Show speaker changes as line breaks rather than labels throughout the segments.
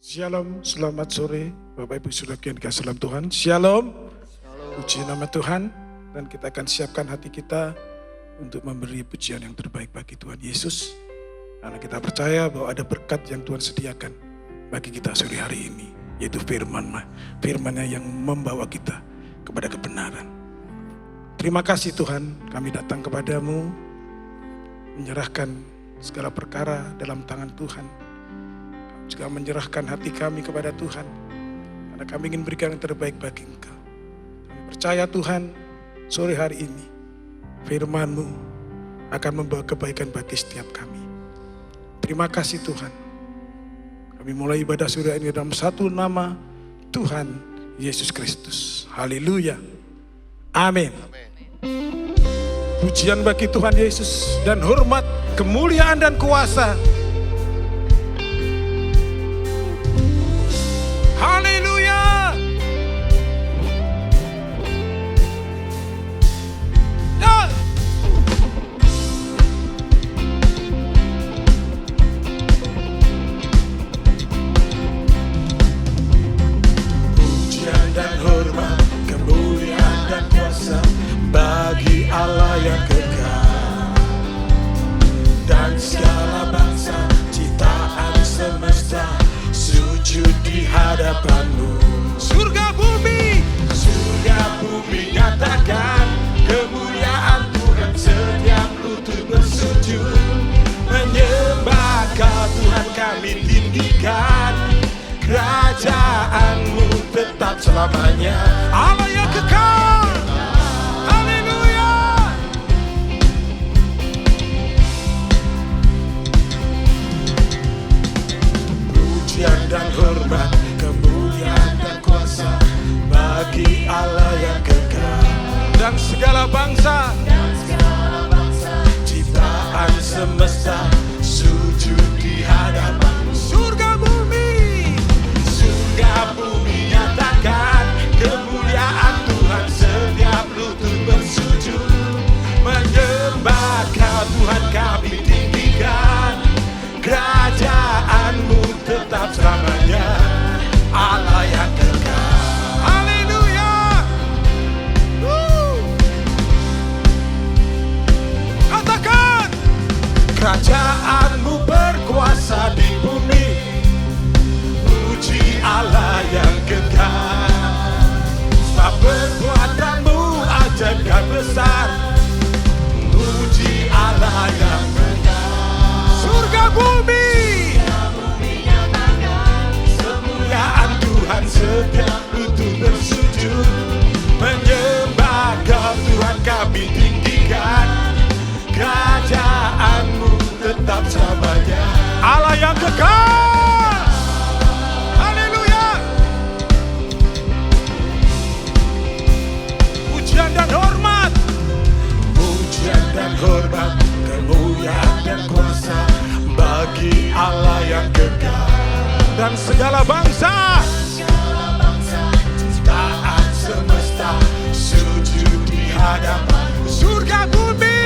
Shalom, selamat sore Bapak Ibu Saudara yang dikasihi dalam Tuhan. Shalom, puji nama Tuhan. Dan kita akan siapkan hati kita untuk memberi pujian yang terbaik bagi Tuhan Yesus. Karena kita percaya bahwa ada berkat yang Tuhan sediakan bagi kita sore hari ini. Yaitu firman-Nya yang membawa kita kepada kebenaran. Terima kasih Tuhan, kami datang kepadamu, menyerahkan segala perkara dalam tangan Tuhan. Juga menyerahkan hati kami kepada Tuhan. Karena kami ingin berikan yang terbaik bagi Engkau. Kami percaya Tuhan, sore hari ini firman-Mu akan membawa kebaikan bagi setiap kami. Terima kasih Tuhan. Kami mulai ibadah sore ini dalam satu nama Tuhan Yesus Kristus. Haleluya. Amin. Pujian bagi Tuhan Yesus dan hormat, kemuliaan dan kuasa. Haleluya. Pujian dan hormat, kemuliaan dan kuasa bagi Allah yang kekal. Dan segala bangsa, ciptaan semesta sujud di hadapan-Mu. Surga bumi nyatakan kemuliaan Tuhan. Setiap lutut bersujud menyembah Kau Tuhan, kami tinggikan. Kerajaan-Mu tetap selamanya, Allah yang kekal. Haleluya. Pujian dan hormat, kemuliaan dan kuasa bagi Allah yang kekal. Dan segala bangsa, ciptaan semesta sujud di hadapan-Mu. Surga bumi nyatakan kemuliaan Tuhan. Setiap lutut bersujud menyembah Kau Tuhan, kami tinggikan. Kerajaan-Mu tetap selamanya, Allah yang kekal. Haleluya. Katakan, kerajaan-Mu berkuasa di bumi. Puji Allah yang kekal. Sebab perbuatan-Mu ajaib dan besar. Puji Allah yang kekal. Surga bumi kemuliaan Tuhan. Setiap lutut bersujud menyembah Kau Tuhan, kami tinggikan. Kerajaan-Mu tetap selamanya, Allah yang kekal. Haleluya. Pujian dan hormat, kemuliaan dan kuasa bagi Allah yang kekal. Dan segala bangsa, ciptaan semesta sujud di hadapan-Mu. Surga bumi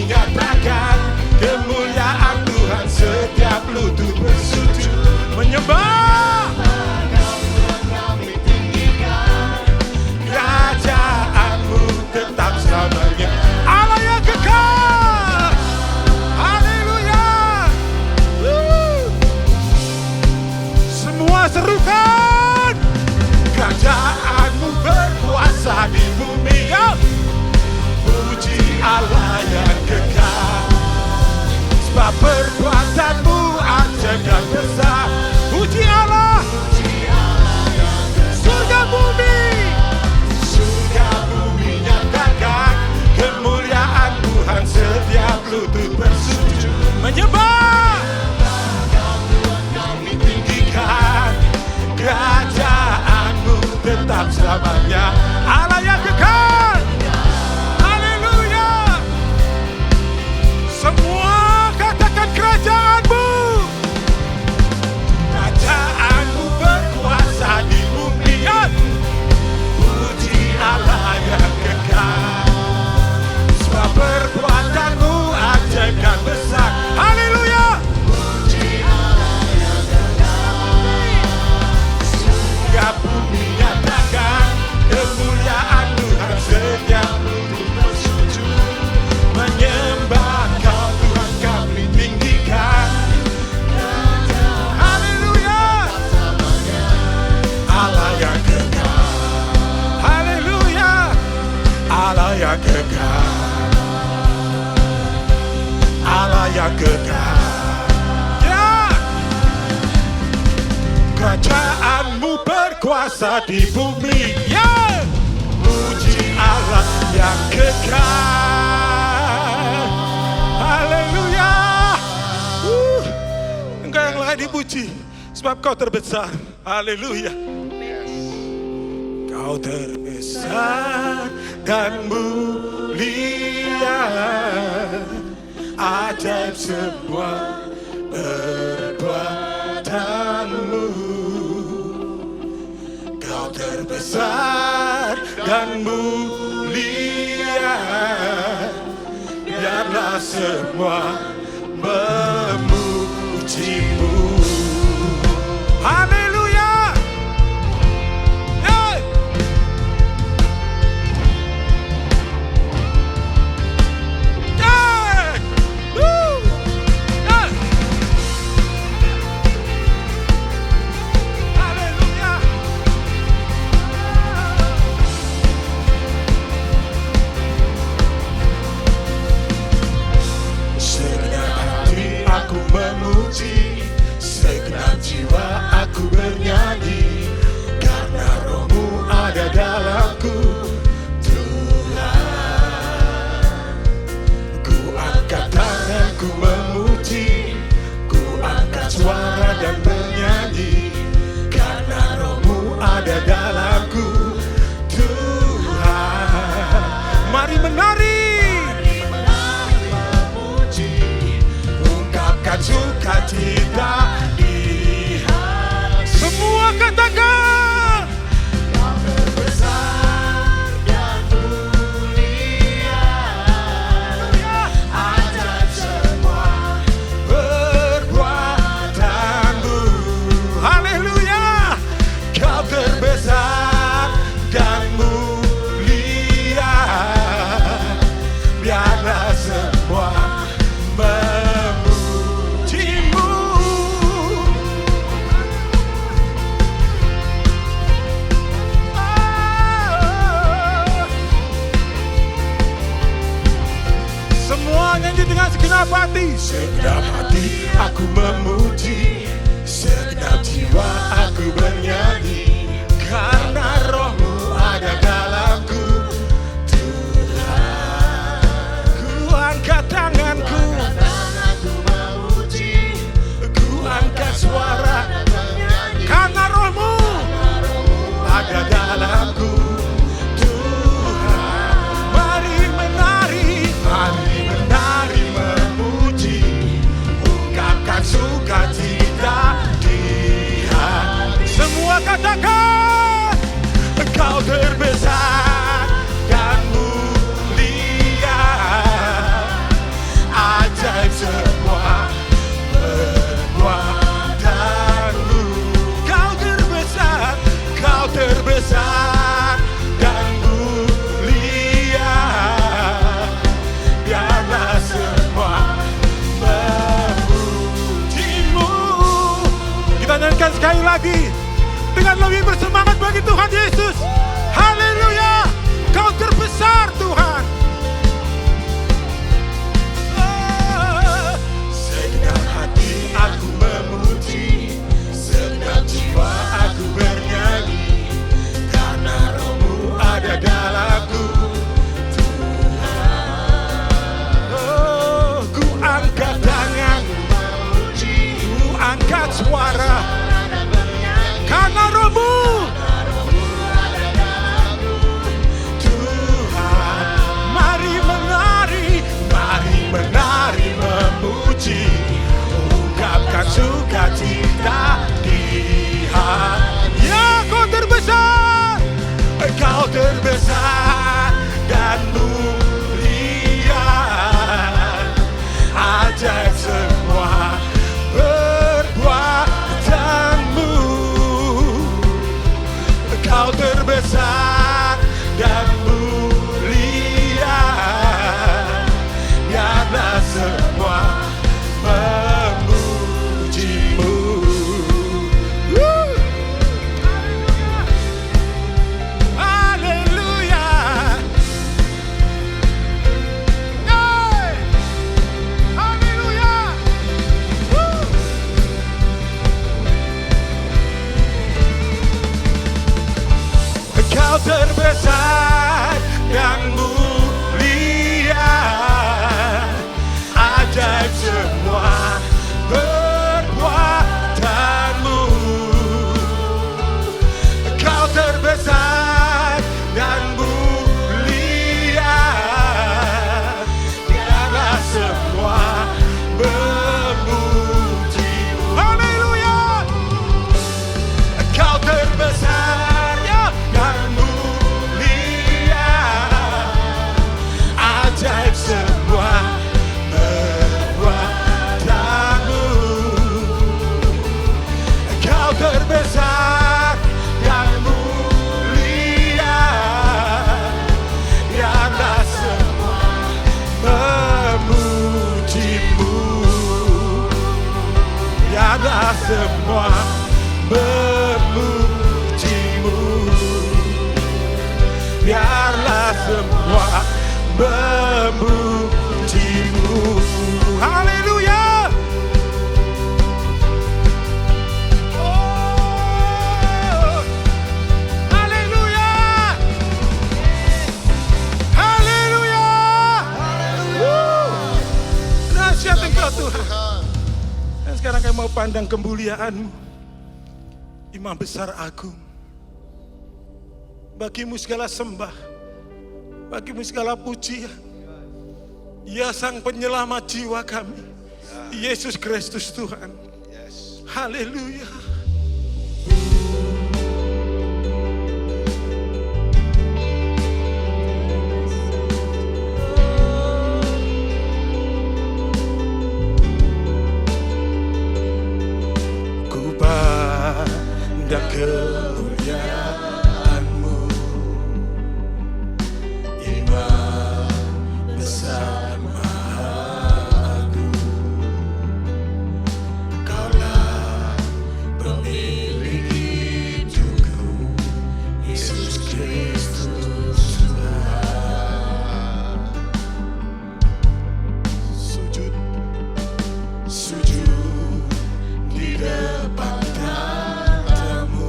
nyatakan kemuliaan Tuhan. Setiap lutut bersujud menyembah kami tinggikan. Kerajaan-Mu tetap selamanya, Allah yang kekal. Haleluya. Semua serukan, kerajaan-Mu berkuasa di bumi. Puji Allah yang kekal. Sebab perbuatan-Mu ajaib dan besar. Puji Allah. Surga bumi nyatakan kemuliaan Tuhan. Setiap lutut bersujud menyembah kami tinggikan. Kerajaan-Mu tetap selamanya, Allah yang kekal. Haleluya. Semua katakan kerajaan-Mu. Kerajaan-Mu berkuasa di bumi. Puji Allah yang kekal. Sebab perbuatan-Mu ajaib dan besar. Haleluya. Puji Allah yang yang kekal, Allah yang kekal. Ya, kerajaanmu berkuasa di bumi. Ya, puji Allah yang kekal. Haleluya. Engkau yang layak dipuji, sebab kau terbesar. Haleluya. Kau terbesar dan mulia, ajaib semua perbuatanmu. Kau terbesar dan mulia, biarlah semua memujimu. Haleluya. Hey. Hey. Woo. Hey. Haleluya. Segenap hati aku memuji, segenap jiwa aku bernyanyi, karena rohmu ada dalamku, Tuhan. Ku angkat tanganku memuji, ku angkat suara dan bernyanyi, karena rohmu ada dalamku, Tuhan. Mari menari, memuji, ungkapkan sukacita. Semua katakan, kau terbesar dan mulia, ajaib semua perbuatanmu. Haleluya. Kau terbesar dan mulia, biarlah semua memujimu. Semua nyanyi dengan segenap hati. Segenap hati aku memuji, segenap jiwa aku bernyanyi, karena rohmu ada dalamku, Tuhan. Ku angkat tanganku memuji, ku angkat suara, karena rohmu ada dalamku, Tuhan. Mari menari, mari menari memuji, ungkapkan sukacita di hati. Semua katakan, Engkau terbesar dan mulia, ajaib semua perbuatanmu. Kau terbesar, kau terbesar dan mulia, biarlah semua memujimu. Kita nyanyikan sekali lagi dengan lebih bersemangat bagi Tuhan Yesus. Haleluya. Kau terbesar Tuhan. Segenap hati aku memuji, segenap jiwa aku bernyanyi, karena rohmu ada dalamku, Tuhan. Oh, ku angkat tangan memuji, ku angkat suara, karena rohmu ada dalamku, Tuhan. Mari menari, mari menari memuji, ungkapkan sukacita di hati. Ya, kau terbesar, kau terbesar dan mulia, ajaib semua perbuatanmu. Kau terbesar dan mulia, biarlah semua memujimu. Haleluya. terbesar dan mulia, ajaib semua perbuatanmu. Kau terbesar dan mulia, biarlah semua memujimu. Haleluya. Kau terbesar dan mulia, ajaib semua perbuatanmu. Kau terbesar dan mulia, biarlah semua memujimu. Biarlah semua memujimu. Biarlah semua memujimu. Haleluya. Oh, haleluya. Haleluya. Dahsyat Engkau Tuhan. Dan sekarang kami mau pandang kemuliaan-Mu, Imam besar agung. Bagimu segala sembah, bagimu segala pujian. Ya Sang Penyelamat jiwa kami, Yesus Kristus Tuhan. Haleluya. Ku pandang kemuliaan-Mu, Imam besar maha agung. Kaulah pemilik hidupku, Yesus Kristus Tuhan. Sujud, sujud di depan tahta-Mu,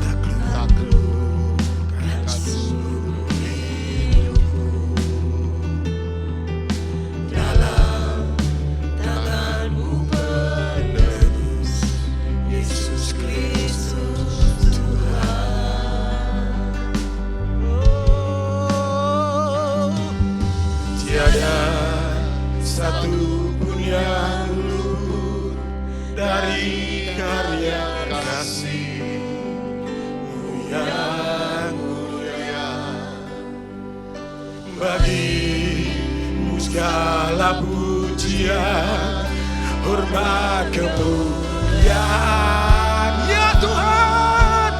taklukkan seluruh hidupku. Dalam tangan-Mu penebus, Yesus Kristus Tuhan. Oh, tiada satu pun yang luput dari karya kasih-Mu yang mulia. Bagi-Mu segala pujian, hormat, kemuliaan. Ya Tuhan,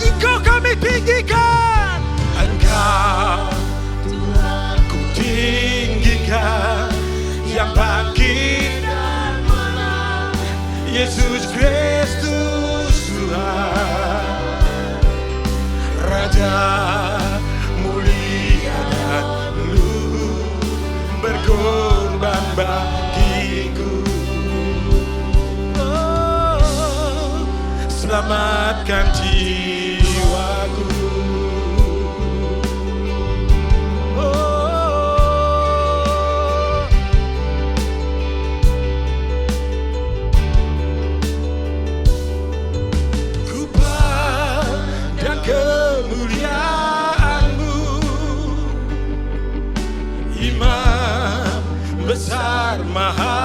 Engkau kami tinggikan. Engkau Tuhan ku tinggikan, yang bangkit dan menang, Yesus Kristus Tuhan. Raja mulia dan luhur, berkorban bagiku. Oh, selamatkan jiwaku. Ku pandang kemuliaan-Mu, Imam besar maha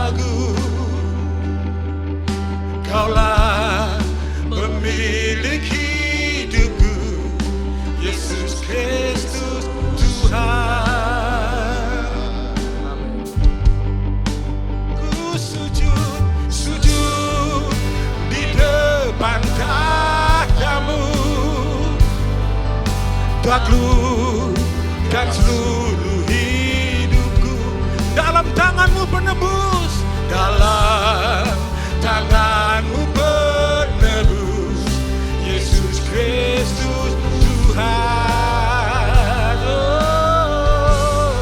agung. Kaulah pemilik hidupku, Yesus Kristus Tuhan. Ku sujud, sujud di depan tahta-Mu, taklukkan seluruh hidupku. Dalam tangan-Mu penebus, dalam tangan-Mu penebus, Yesus Kristus Tuhan. Oh,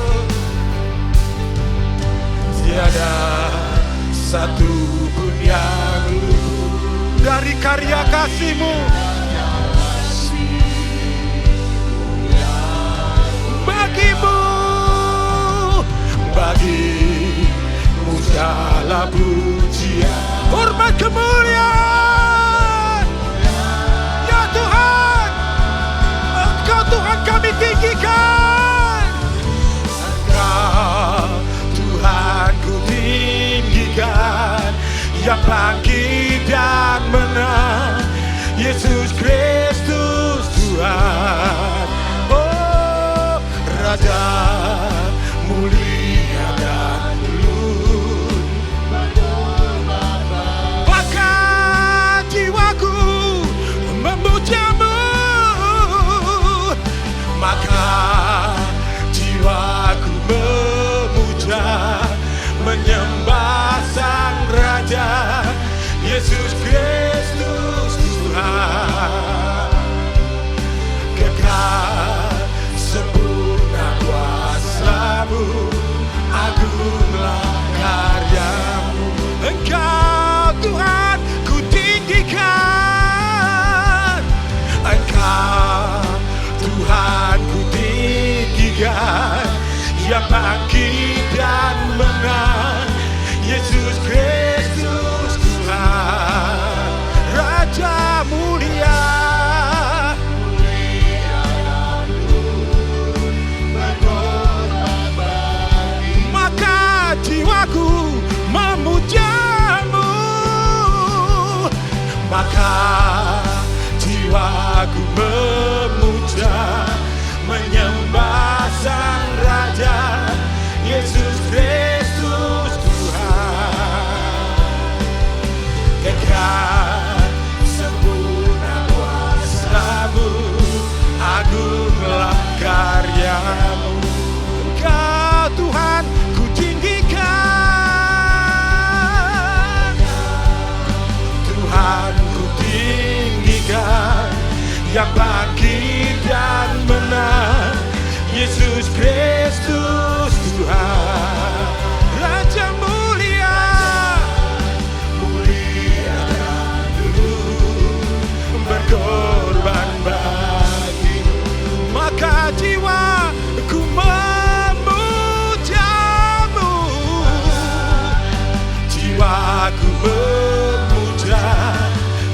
tiada satu pun yang luput dari karya kasih-Mu. Bagimu segala pujian, hormat kemuliaan. Ya Tuhan, Engkau Tuhan kami tinggikan. Engkau Tuhan ku tinggikan, yang bangkit dan menang, Yesus Kristus Tuhan. Oh Raja mulia dan luluh, maka jiwaku memuja-Mu, maka jiwaku memuja, menyembah Sang Raja, Yesus Kristus Tuhan. Kekal sempurna kuasa-Mu, agunglah karya-Mu. Engkau Tuhan ku tinggikan, Engkau Tuhan ku tinggikan, yang bangkit dan menang, Yesus Kristus Tuhan. Raja mulia, maka jiwaku memuja-Mu, maka jiwaku memuja, menyembah Sang Raja, Yesus Kristus Tuhan. Kekal sempurna kuasa-Mu, agunglah karya-Mu. Engkau Tuhan ku tinggikan, Tuhan ku tinggikan, yang bangkit dan menang, Yesus Kristus Tuhan. Raja mulia, mulia dan luluh, berkorban bagi-Mu, maka jiwaku memuja-Mu, jiwaku memuja,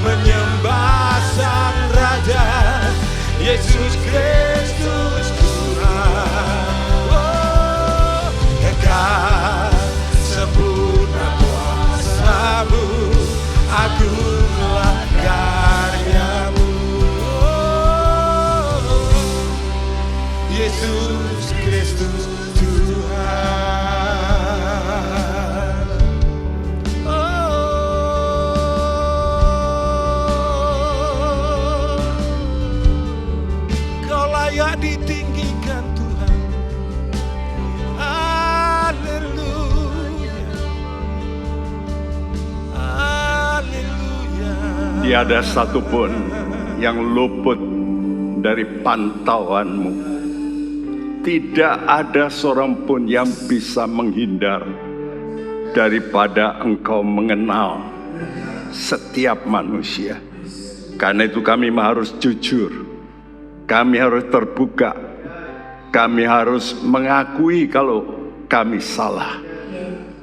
menyembah Sang Raja, Yesus Kristus Tuhan. Oh, kekal sempurna kuasa-Mu, agunglah karya-Mu. Oh, Yesus Kristus Tuhan. Oh, Kau layak ditinggikan Tuhan. Haleluya, haleluya.
Tiada satupun yang luput dari pantauan-Mu. Tidak ada seorang pun yang bisa menghindar daripada Engkau mengenal setiap manusia. Karena itu kami harus jujur, kami harus terbuka, kami harus mengakui kalau kami salah.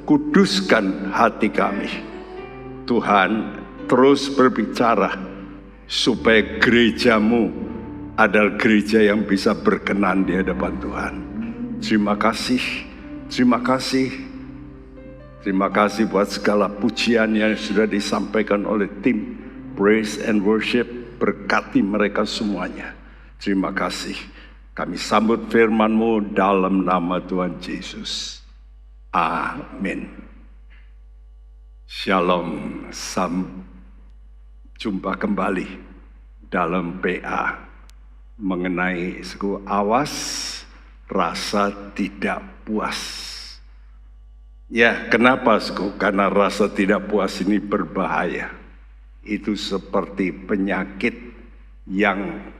Kuduskan hati kami. Tuhan, terus berbicara supaya gereja-Mu adalah gereja yang bisa berkenan di hadapan Tuhan. Terima kasih, terima kasih, terima kasih buat segala pujian yang sudah disampaikan oleh tim Praise and Worship. Berkati mereka semuanya. Terima kasih. Kami sambut firman-Mu dalam nama Tuhan Yesus. Amin. Shalom. Jumpa kembali dalam PA mengenai suku awas rasa tidak puas. Ya, kenapa suku? Karena rasa tidak puas ini berbahaya. Itu seperti penyakit yang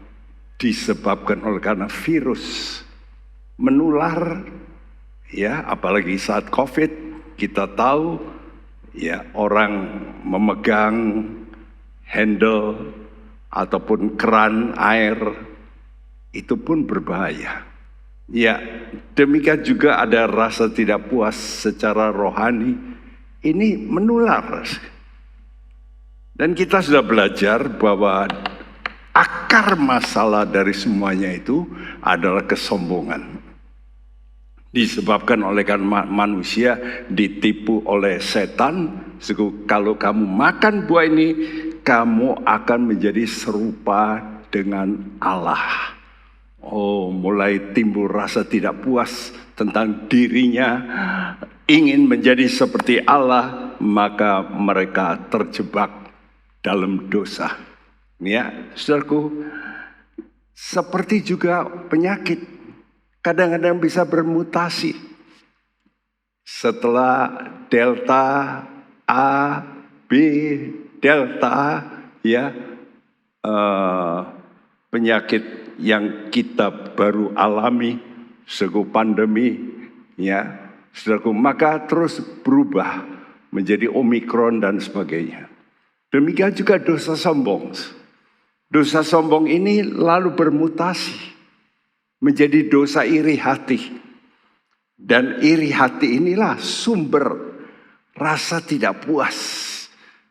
disebabkan oleh karena virus menular, ya, apalagi saat COVID kita tahu ya orang memegang handle ataupun keran air, itu pun berbahaya. Ya, demikian juga ada rasa tidak puas secara rohani. Ini menular. Dan kita sudah belajar bahwa akar masalah dari semuanya itu adalah kesombongan. Disebabkan oleh karena manusia ditipu oleh setan. Kalau kamu makan buah ini, kamu akan menjadi serupa dengan Allah. Oh, mulai timbul rasa tidak puas tentang dirinya, ingin menjadi seperti Allah, maka mereka terjebak dalam dosa. Ya, saudaraku, seperti juga penyakit, kadang-kadang bisa bermutasi. Setelah delta, A, B, delta, ya, penyakit yang kita baru alami sego pandemi, ya, saudaraku, maka terus berubah menjadi Omikron dan sebagainya. Demikian juga dosa sombong. Dosa sombong ini lalu bermutasi menjadi dosa iri hati. Dan iri hati inilah sumber rasa tidak puas.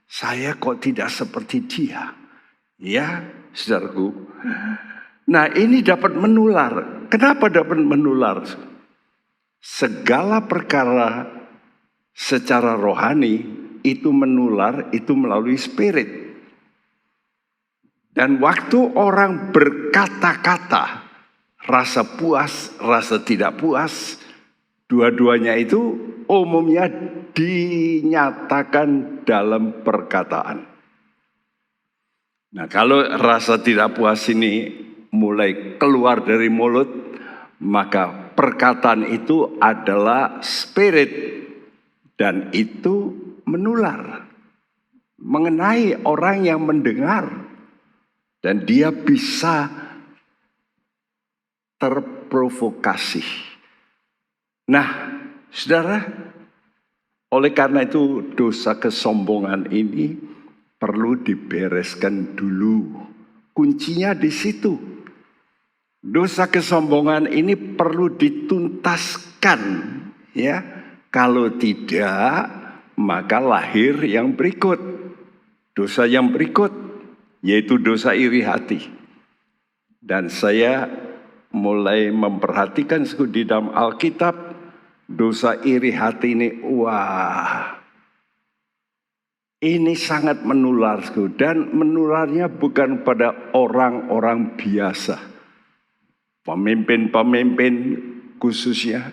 Saya kok tidak seperti dia. Ya, saudaraku. Nah, ini dapat menular. Kenapa dapat menular? Segala perkara secara rohani itu menular, itu melalui spirit. Dan waktu orang berkata-kata, rasa puas, rasa tidak puas, dua-duanya itu umumnya dinyatakan dalam perkataan. Nah, kalau rasa tidak puas ini mulai keluar dari mulut, maka perkataan itu adalah spirit dan itu menular mengenai orang yang mendengar dan dia bisa terprovokasi. Nah, saudara, oleh karena itu dosa kesombongan ini perlu dibereskan dulu. Kuncinya di situ. Dosa kesombongan ini perlu dituntaskan, ya. Kalau tidak, maka lahir yang berikut. Dosa yang berikut, yaitu dosa iri hati. Dan saya mulai memperhatikan di dalam Alkitab, dosa iri hati ini, wah, ini sangat menular, dan menularnya bukan pada orang-orang biasa. Pemimpin-pemimpin khususnya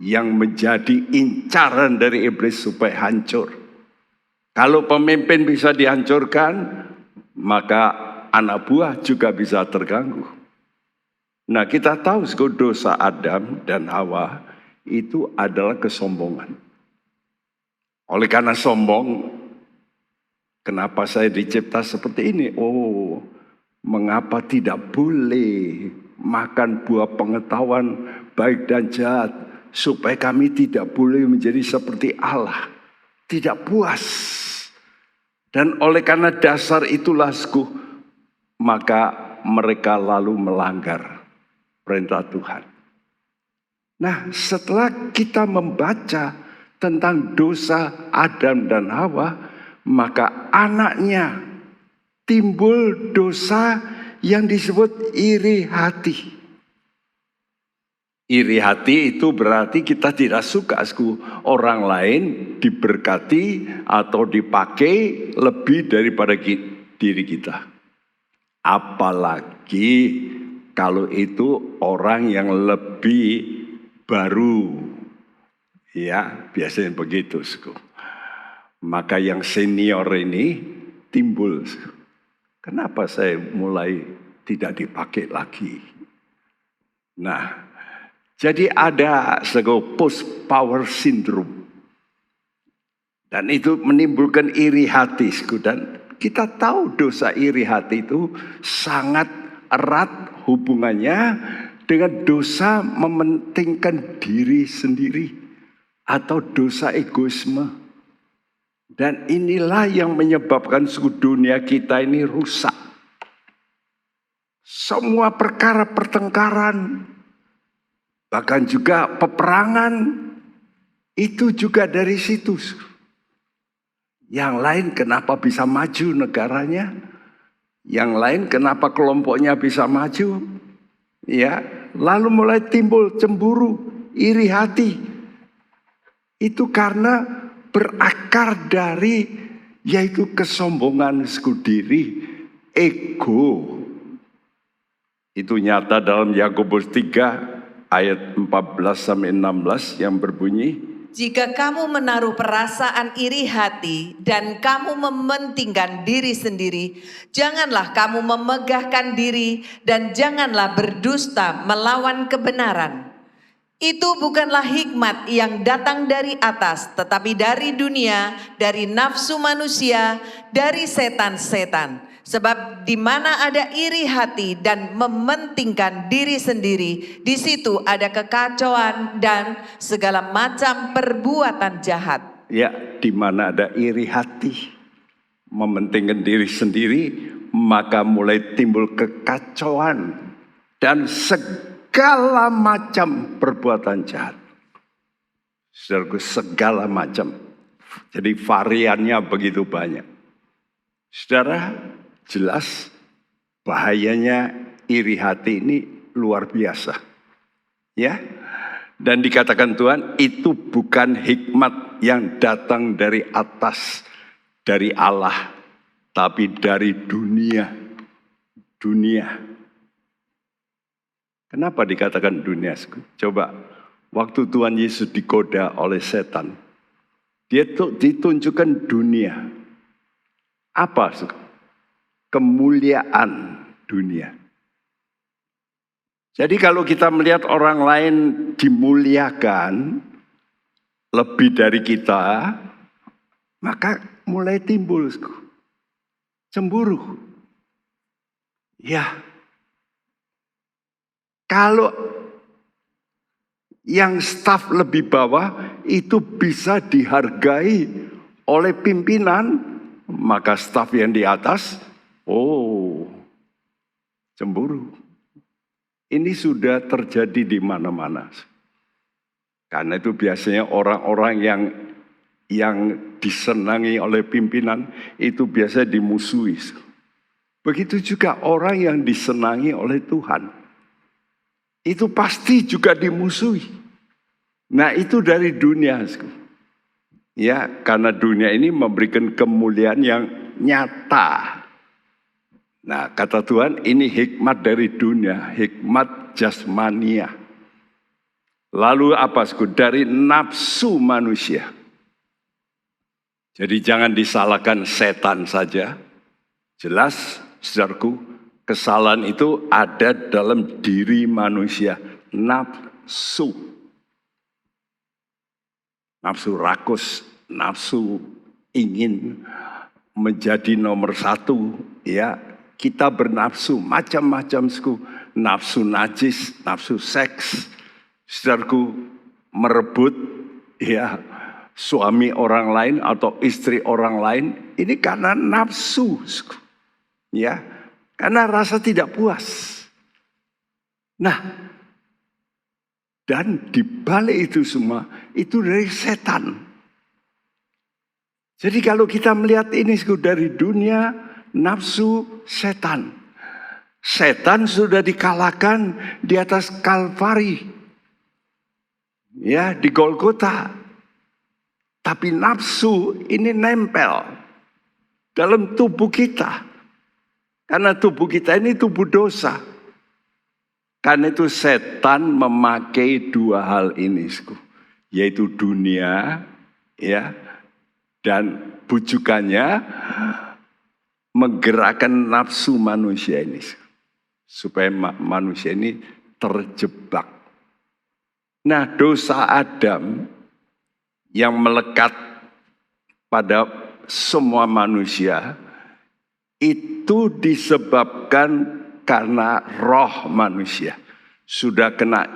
yang menjadi incaran dari iblis supaya hancur. Kalau pemimpin bisa dihancurkan, maka anak buah juga bisa terganggu. Nah, kita tahu dosa Adam dan Hawa itu adalah kesombongan. Oleh karena sombong, kenapa saya dicipta seperti ini? Oh, mengapa tidak boleh makan buah pengetahuan baik dan jahat, supaya kami tidak boleh menjadi seperti Allah, tidak puas. Dan oleh karena dasar itulah, maka mereka lalu melanggar perintah Tuhan. Nah, setelah kita membaca tentang dosa Adam dan Hawa, maka anaknya timbul dosa yang disebut iri hati. Iri hati itu berarti kita tidak suka orang lain diberkati atau dipakai lebih daripada diri kita. Apalagi kalau itu orang yang lebih baru. Ya, biasanya begitu. Maka yang senior ini timbul. Kenapa saya mulai tidak dipakai lagi? Nah, jadi ada post power syndrome. Dan itu menimbulkan iri hati. Dan kita tahu dosa iri hati itu sangat erat hubungannya dengan dosa mementingkan diri sendiri atau dosa egoisme. Dan inilah yang menyebabkan dunia kita ini rusak. Semua perkara pertengkaran, bahkan juga peperangan, itu juga dari situ. Yang lain kenapa bisa maju negaranya? Yang lain kenapa kelompoknya bisa maju? Ya, lalu mulai timbul cemburu, iri hati. Itu karena berakar dari yaitu kesombongan diri, ego. Itu nyata dalam Yakobus 3 ayat 14-16 yang berbunyi,
jika kamu menaruh perasaan iri hati dan kamu mementingkan diri sendiri, janganlah kamu memegahkan diri dan janganlah berdusta melawan kebenaran. Itu bukanlah hikmat yang datang dari atas, tetapi dari dunia, dari nafsu manusia, dari setan-setan. Sebab di mana ada iri hati dan mementingkan diri sendiri, di situ ada kekacauan dan segala macam perbuatan jahat.
ya, di mana ada iri hati, mementingkan diri sendiri, maka mulai timbul kekacauan dan segala macam perbuatan jahat. Saudaraku, segala macam. Jadi variannya begitu banyak. Saudara, jelas bahayanya iri hati ini luar biasa. Ya. Dan dikatakan Tuhan, itu bukan hikmat yang datang dari atas, dari Allah, tapi dari dunia. Dunia. Kenapa dikatakan dunia? Coba, waktu Tuhan Yesus digoda oleh setan, dia ditunjukkan dunia. Apa? Kemuliaan dunia. Jadi kalau kita melihat orang lain dimuliakan lebih dari kita, maka mulai timbul cemburu. Ya, kalau yang staf lebih bawah itu bisa dihargai oleh pimpinan, maka staf yang di atas, cemburu. Ini sudah terjadi di mana-mana. Karena itu biasanya orang-orang yang disenangi oleh pimpinan itu biasa dimusuhi. Begitu juga orang yang disenangi oleh Tuhan. Itu pasti juga dimusuhi. Nah, itu dari dunia. Ya, karena dunia ini memberikan kemuliaan yang nyata. Nah, kata Tuhan, ini hikmat dari dunia, hikmat jasmania. Lalu apa? Dari nafsu manusia. Jadi jangan disalahkan setan saja. Jelas, saudaraku, kesalahan itu ada dalam diri manusia. Nafsu. Nafsu rakus, nafsu ingin menjadi nomor satu, ya. Kita bernafsu macam-macam, nafsu najis, nafsu seks, saudaraku, merebut ya suami orang lain atau istri orang lain, ini karena nafsu, ya, karena rasa tidak puas. Nah, dan di balik itu semua itu dari setan. Jadi kalau kita melihat ini dari dunia, nafsu setan. Setan sudah dikalahkan di atas Kalvari. Ya, di Golgota. Tapi nafsu ini nempel dalam tubuh kita. Karena tubuh kita ini tubuh dosa. Karena itu setan memakai dua hal ini, yaitu dunia, ya, dan bujukannya menggerakkan nafsu manusia ini supaya manusia ini terjebak. Nah, dosa Adam yang melekat pada semua manusia itu disebabkan karena roh manusia sudah kena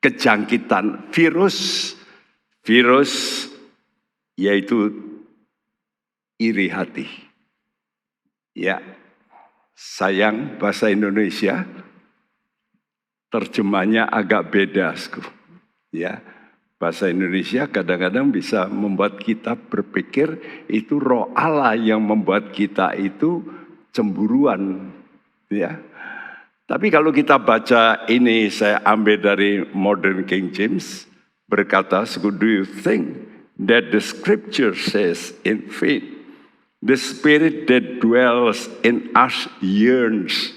kejangkitan virus yaitu iri hati. Ya, sayang bahasa Indonesia terjemahnya agak beda. Ya, bahasa Indonesia kadang-kadang bisa membuat kita berpikir itu roh Allah yang membuat kita itu cemburuan. Ya, tapi kalau kita baca ini, saya ambil dari Modern King James, berkata, do you think that the scripture says in faith, the spirit that dwells in us yearns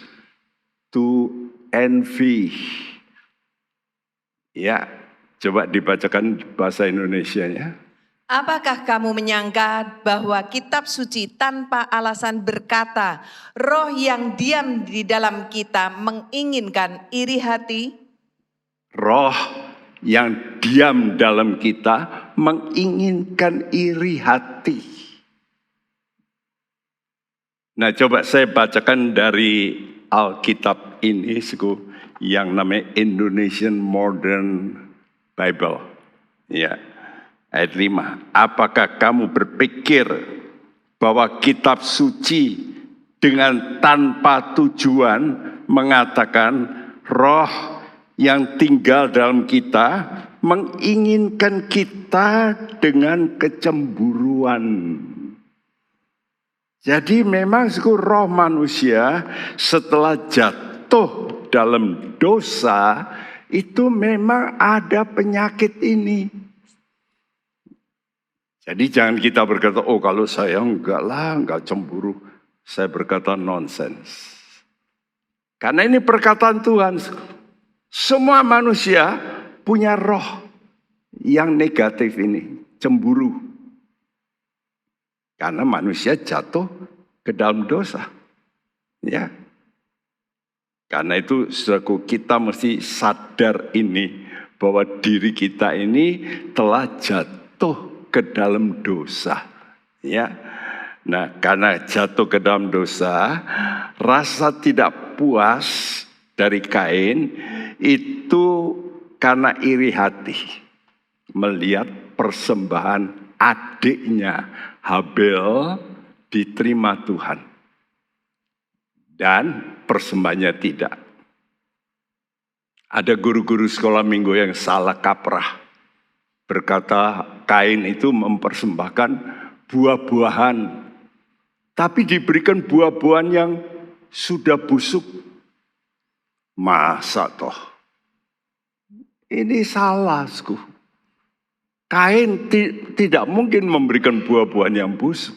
to envy. Ya, coba dibacakan bahasa Indonesianya.
Apakah kamu menyangka bahwa kitab suci tanpa alasan berkata, roh yang diam di dalam kita menginginkan iri hati?
Roh yang diam dalam kita menginginkan iri hati. Nah, coba saya bacakan dari Alkitab ini, yang namanya Indonesian Modern Bible. Ya, ayat 5. Apakah kamu berpikir bahwa kitab suci dengan tanpa tujuan mengatakan roh yang tinggal dalam kita menginginkan kita dengan kecemburuan. Jadi memang roh manusia setelah jatuh dalam dosa itu memang ada penyakit ini. Jadi jangan kita berkata, oh kalau saya enggak cemburu. Saya berkata nonsens. Karena ini perkataan Tuhan. Semua manusia punya roh yang negatif ini, cemburu. Karena manusia jatuh ke dalam dosa. Ya. Karena itu saudaraku, kita mesti sadar ini bahwa diri kita ini telah jatuh ke dalam dosa. Ya. Nah, karena jatuh ke dalam dosa, rasa tidak puas dari Kain itu karena iri hati melihat persembahan adiknya Habel diterima Tuhan dan persembahannya tidak. Ada guru-guru sekolah minggu yang salah kaprah berkata Kain itu mempersembahkan buah-buahan, tapi diberikan buah-buahan yang sudah busuk. Masa toh? Ini salah, Kain tidak mungkin memberikan buah-buahan yang busuk.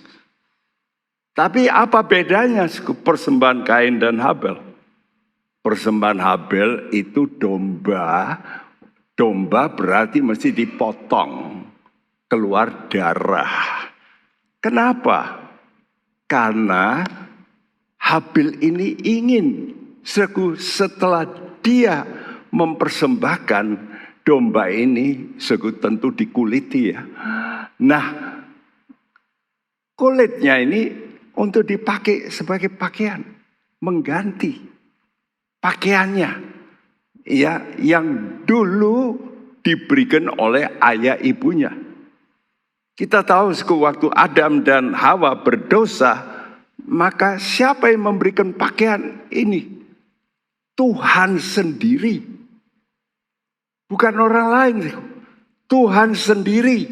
Tapi apa bedanya persembahan Kain dan Habel? Persembahan Habel itu domba. Domba berarti mesti dipotong, keluar darah. Kenapa? Karena Habel ini ingin setelah dia mempersembahkan domba ini, tentu dikuliti ya. Nah, kulitnya ini untuk dipakai sebagai pakaian, mengganti pakaiannya, ya, yang dulu diberikan oleh ayah ibunya. Kita tahu waktu Adam dan Hawa berdosa, maka siapa yang memberikan pakaian ini? Tuhan sendiri, bukan orang lain. Tuhan sendiri.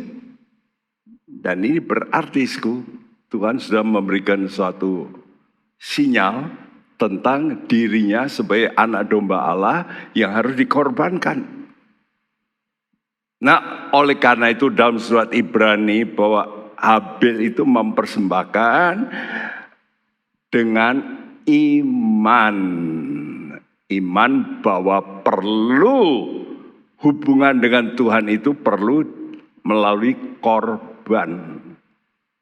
Dan ini berarti Tuhan sudah memberikan suatu sinyal tentang dirinya sebagai anak domba Allah yang harus dikorbankan. Nah, oleh karena itu dalam surat Ibrani bahwa Habel itu mempersembahkan dengan iman. Iman bahwa perlu hubungan dengan Tuhan itu perlu melalui korban.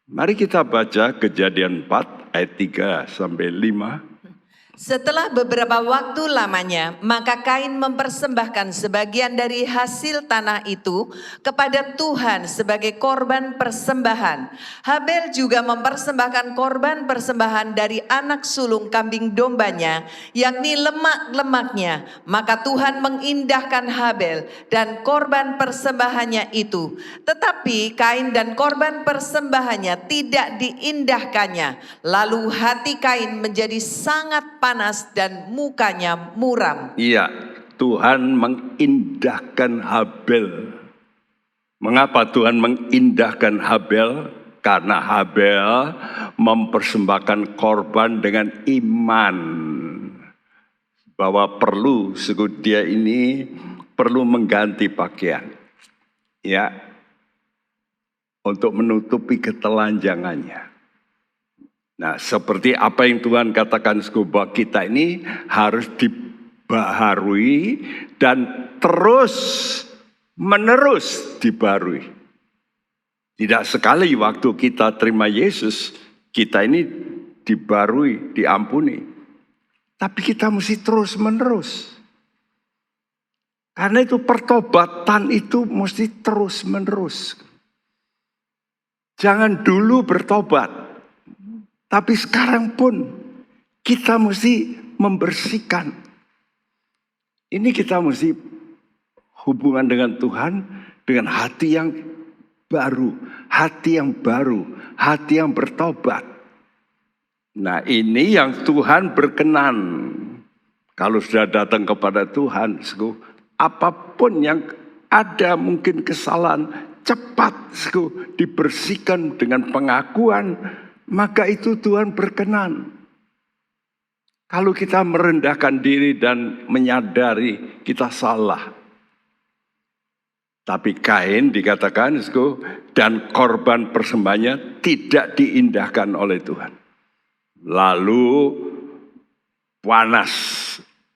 Mari kita baca Kejadian 4 ayat 3 sampai 5.
Setelah beberapa waktu lamanya, maka Kain mempersembahkan sebagian dari hasil tanah itu kepada Tuhan sebagai korban persembahan. Habel juga mempersembahkan korban persembahan dari anak sulung kambing dombanya, yakni lemak-lemaknya. Maka Tuhan mengindahkan Habel dan korban persembahannya itu. Tetapi Kain dan korban persembahannya tidak diindahkannya. Lalu hati Kain menjadi sangat panas dan mukanya muram.
Iya, Tuhan mengindahkan Habel. Mengapa Tuhan mengindahkan Habel? Karena Habel mempersembahkan korban dengan iman. Bahwa perlu, dia ini perlu mengganti pakaian. Ya, untuk menutupi ketelanjangannya. Nah, seperti apa yang Tuhan katakan bahwa kita ini harus dibaharui dan terus menerus dibaharui. Tidak sekali waktu kita terima Yesus, kita ini dibaharui, diampuni. Tapi kita mesti terus menerus. Karena itu pertobatan itu mesti terus menerus. Jangan dulu bertobat. Tapi sekarang pun kita mesti membersihkan. Ini kita mesti hubungan dengan Tuhan dengan hati yang baru, hati yang baru, hati yang bertobat. Nah, ini yang Tuhan berkenan. Kalau sudah datang kepada Tuhan, apapun yang ada mungkin kesalahan, cepat dibersihkan dengan pengakuan, maka itu Tuhan berkenan. Kalau kita merendahkan diri dan menyadari kita salah. Tapi Kain dikatakan dan korban persembahannya tidak diindahkan oleh Tuhan. Lalu panas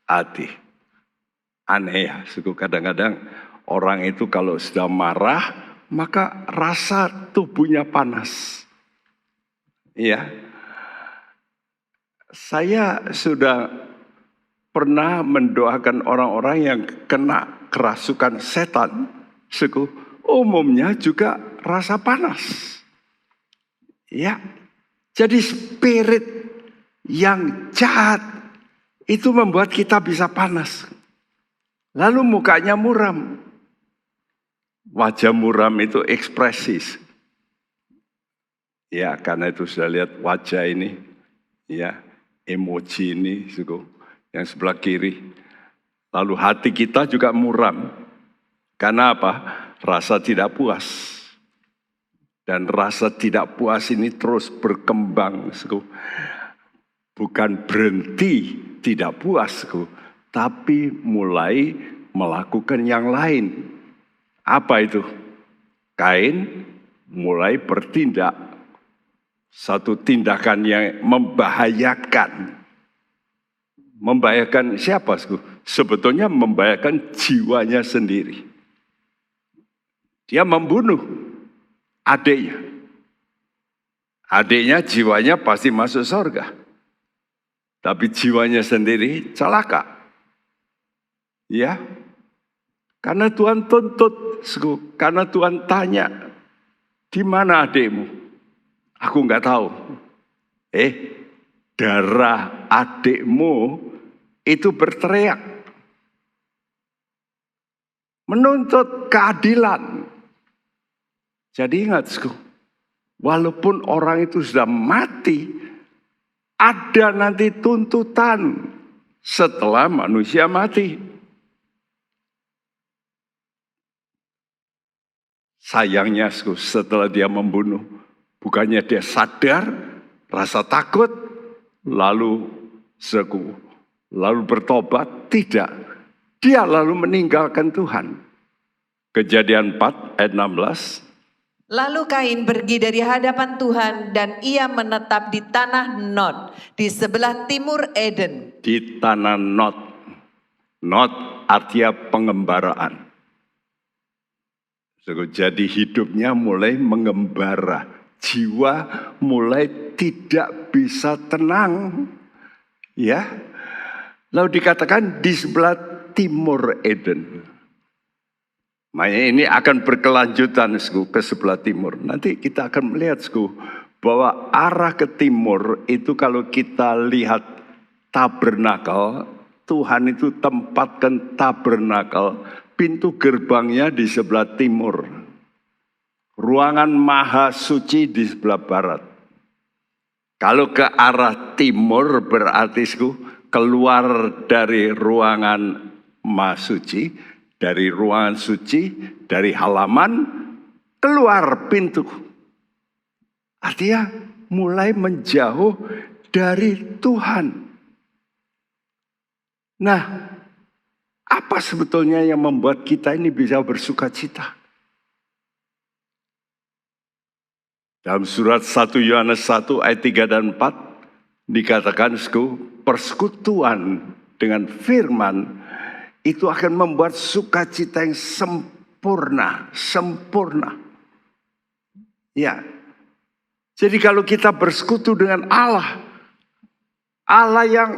hati. Aneh ya, kadang-kadang orang itu kalau sudah marah, maka rasa tubuhnya panas. Iya, saya sudah pernah mendoakan orang-orang yang kena kerasukan setan. Umumnya juga rasa panas. Ya, jadi spirit yang jahat itu membuat kita bisa panas. Lalu mukanya muram. Wajah muram itu ekspresis. Ya, karena itu sudah lihat wajah ini, ya, emoji ini, yang sebelah kiri. Lalu hati kita juga muram. Karena apa? Rasa tidak puas. Dan rasa tidak puas ini terus berkembang. Bukan berhenti tidak puas, tapi mulai melakukan yang lain. Apa itu? Kain mulai bertindak. Satu tindakan yang membahayakan. Membahayakan siapa? Sebetulnya membahayakan jiwanya sendiri. Dia membunuh adiknya. Adiknya jiwanya pasti masuk surga. Tapi jiwanya sendiri celaka. Ya. Karena Tuhan tuntut. Karena Tuhan tanya. Di mana adikmu? Aku enggak tahu. Darah adikmu itu berteriak. Menuntut keadilan. Jadi ingat, walaupun orang itu sudah mati, ada nanti tuntutan setelah manusia mati. Sayangnya setelah dia membunuh, bukannya dia sadar, rasa takut, lalu bertobat, tidak. Dia lalu meninggalkan Tuhan. Kejadian 4 ayat 16.
Lalu Kain pergi dari hadapan Tuhan dan ia menetap di tanah Nod, di sebelah timur Eden.
Di tanah Nod. Nod artinya pengembaraan. Jadi hidupnya mulai mengembara. Jiwa mulai tidak bisa tenang. Ya. Lalu dikatakan di sebelah timur Eden. Makanya ini akan berkelanjutan ke sebelah timur. Nanti kita akan melihat bahwa arah ke timur itu kalau kita lihat tabernakel, Tuhan itu tempatkan tabernakel, pintu gerbangnya di sebelah timur. Ruangan maha suci di sebelah barat. Kalau ke arah timur berarti keluar dari ruangan maha suci, dari ruangan suci, dari halaman, keluar pintu. Artinya mulai menjauh dari Tuhan. Nah, apa sebetulnya yang membuat kita ini bisa bersuka cita? Dalam surat 1 Yohanes 1 ayat 3 dan 4 dikatakan persekutuan dengan firman itu akan membuat sukacita yang sempurna. Ya. Jadi kalau kita bersekutu dengan Allah yang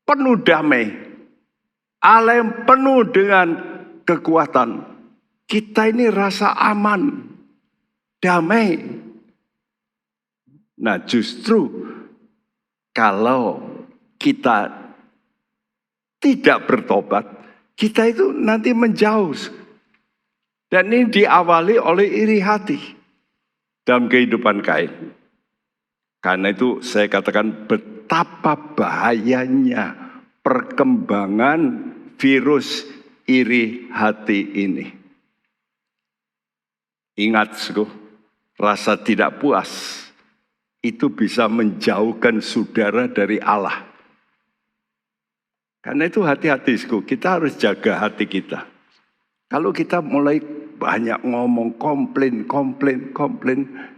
penuh damai, Allah yang penuh dengan kekuatan, kita ini rasa aman, damai. Nah, justru kalau kita tidak bertobat, kita itu nanti menjauh. Dan ini diawali oleh iri hati dalam kehidupan Kain. Karena itu saya katakan betapa bahayanya perkembangan virus iri hati ini. Ingat, rasa tidak puas itu bisa menjauhkan saudara dari Allah. Karena itu hati-hati, kita harus jaga hati kita. Kalau kita mulai banyak ngomong komplain,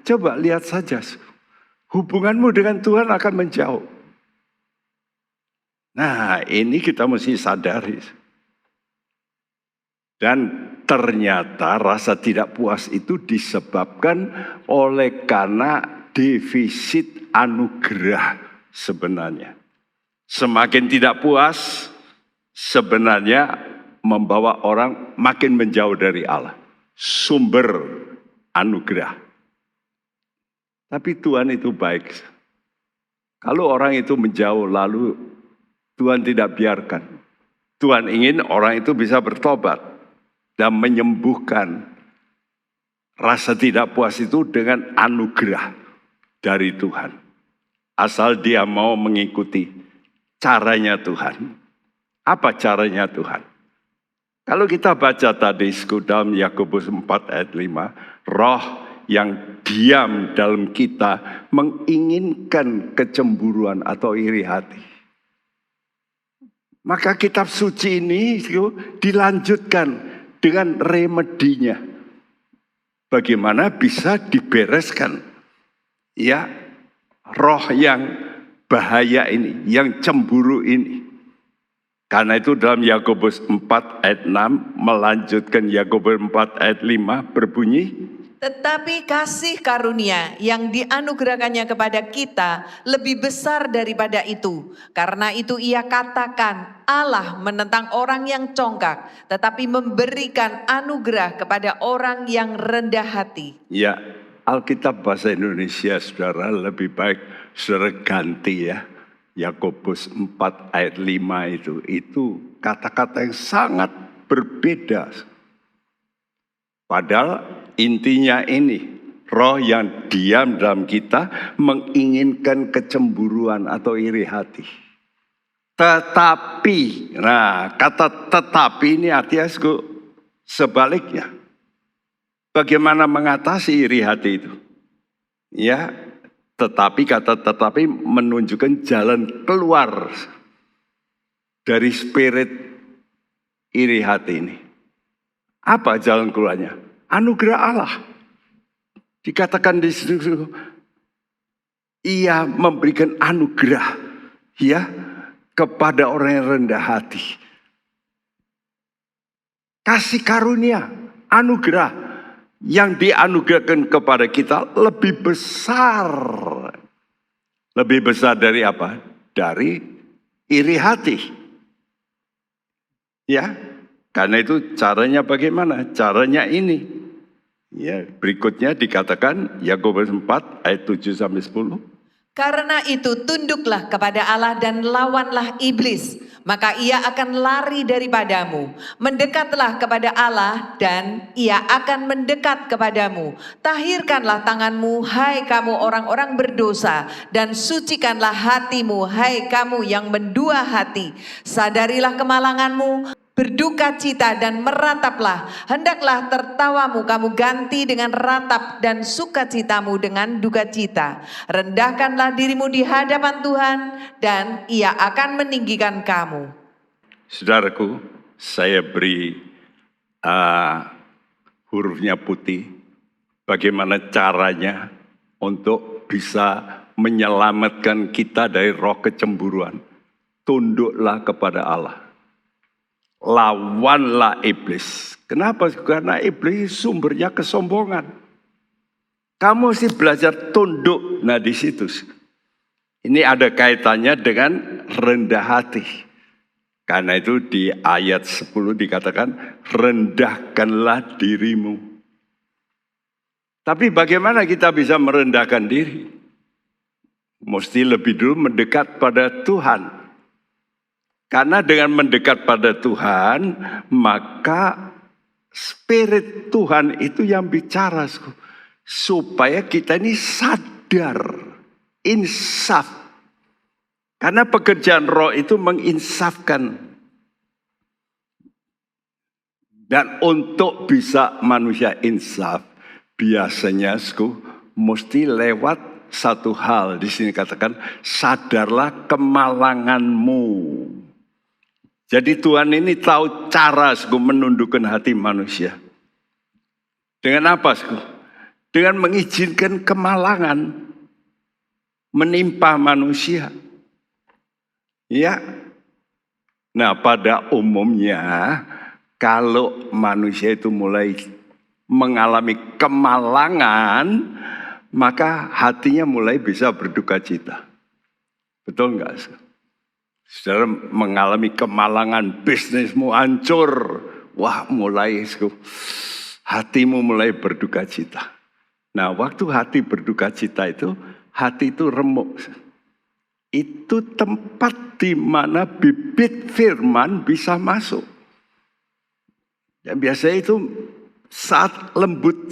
coba lihat saja. Hubunganmu dengan Tuhan akan menjauh. Nah, ini kita mesti sadari. Dan ternyata rasa tidak puas itu disebabkan oleh karena defisit anugerah sebenarnya. Semakin tidak puas, sebenarnya membawa orang makin menjauh dari Allah. Sumber anugerah. Tapi Tuhan itu baik. Kalau orang itu menjauh lalu Tuhan tidak biarkan. Tuhan ingin orang itu bisa bertobat dan menyembuhkan rasa tidak puas itu dengan anugerah dari Tuhan. Asal dia mau mengikuti caranya Tuhan. Apa caranya Tuhan? Kalau kita baca tadi dalam Yakobus 4 ayat 5, roh yang diam dalam kita menginginkan kecemburuan atau iri hati. Maka kitab suci ini dilanjutkan dengan remedinya. Bagaimana bisa dibereskan ya roh yang bahaya ini, yang cemburu ini. Karena itu dalam Yakobus 4 ayat 6 melanjutkan Yakobus 4 ayat 5 berbunyi,
tetapi kasih karunia yang dianugerahkannya kepada kita lebih besar daripada itu. Karena itu ia katakan, Allah menentang orang yang congkak, tetapi memberikan anugerah kepada orang yang rendah hati.
Ya, Alkitab bahasa Indonesia saudara lebih baik saudara ganti ya. Yakobus 4 ayat 5 itu kata-kata yang sangat berbeda. Padahal intinya ini, roh yang diam dalam kita menginginkan kecemburuan atau iri hati. Tetapi, nah kata tetapi ini artinya sebaliknya. Bagaimana mengatasi iri hati itu? Ya, kata tetapi menunjukkan jalan keluar dari spirit iri hati ini. Apa jalan keluarnya? Anugerah Allah. Dikatakan di situ, ia memberikan anugerah ya kepada orang yang rendah hati. Kasih karunia, anugerah yang dianugerahkan kepada kita lebih besar. Lebih besar dari apa? dari iri hati. Ya, karena itu caranya bagaimana? Caranya ini. Ya, berikutnya dikatakan Yakobus 4 ayat 7 sampai 10.
Karena itu tunduklah kepada Allah dan lawanlah iblis, maka ia akan lari daripadamu. Mendekatlah kepada Allah dan ia akan mendekat kepadamu. Tahirkanlah tanganmu, hai kamu orang-orang berdosa, dan sucikanlah hatimu, hai kamu yang mendua hati. Sadarilah kemalanganmu, berduka cita dan merataplah. Hendaklah tertawamu kamu ganti dengan ratap dan sukacitamu dengan duka cita. Rendahkanlah dirimu di hadapan Tuhan dan ia akan meninggikan kamu.
Saudaraku, saya beri hurufnya putih. Bagaimana caranya untuk bisa menyelamatkan kita dari roh kecemburuan. Tunduklah kepada Allah. Lawanlah iblis. Kenapa? Karena iblis sumbernya kesombongan. Kamu mesti belajar tunduk. Nah di situ. Ini ada kaitannya dengan rendah hati. Karena itu di ayat 10 dikatakan rendahkanlah dirimu. Tapi bagaimana kita bisa merendahkan diri? Mesti lebih dulu mendekat pada Tuhan. Karena dengan mendekat pada Tuhan, maka Spirit Tuhan itu yang bicara. Supaya kita ini sadar, insaf. Karena pekerjaan roh itu menginsafkan. Dan untuk bisa manusia insaf, biasanya mesti lewat satu hal. Di sini katakan, sadarlah kemalanganmu. Jadi Tuhan ini tahu cara menundukkan hati manusia. Dengan apa? Dengan mengizinkan kemalangan menimpa manusia. Ya. Nah, pada umumnya kalau manusia itu mulai mengalami kemalangan, maka hatinya mulai bisa berduka cita. Betul enggak? Saudara mengalami kemalangan, bisnismu hancur. Wah, mulai hatimu mulai berduka cita. Nah, waktu hati berduka cita itu, hati itu remuk. Itu tempat di mana bibit firman bisa masuk. Dan biasanya itu saat lembut.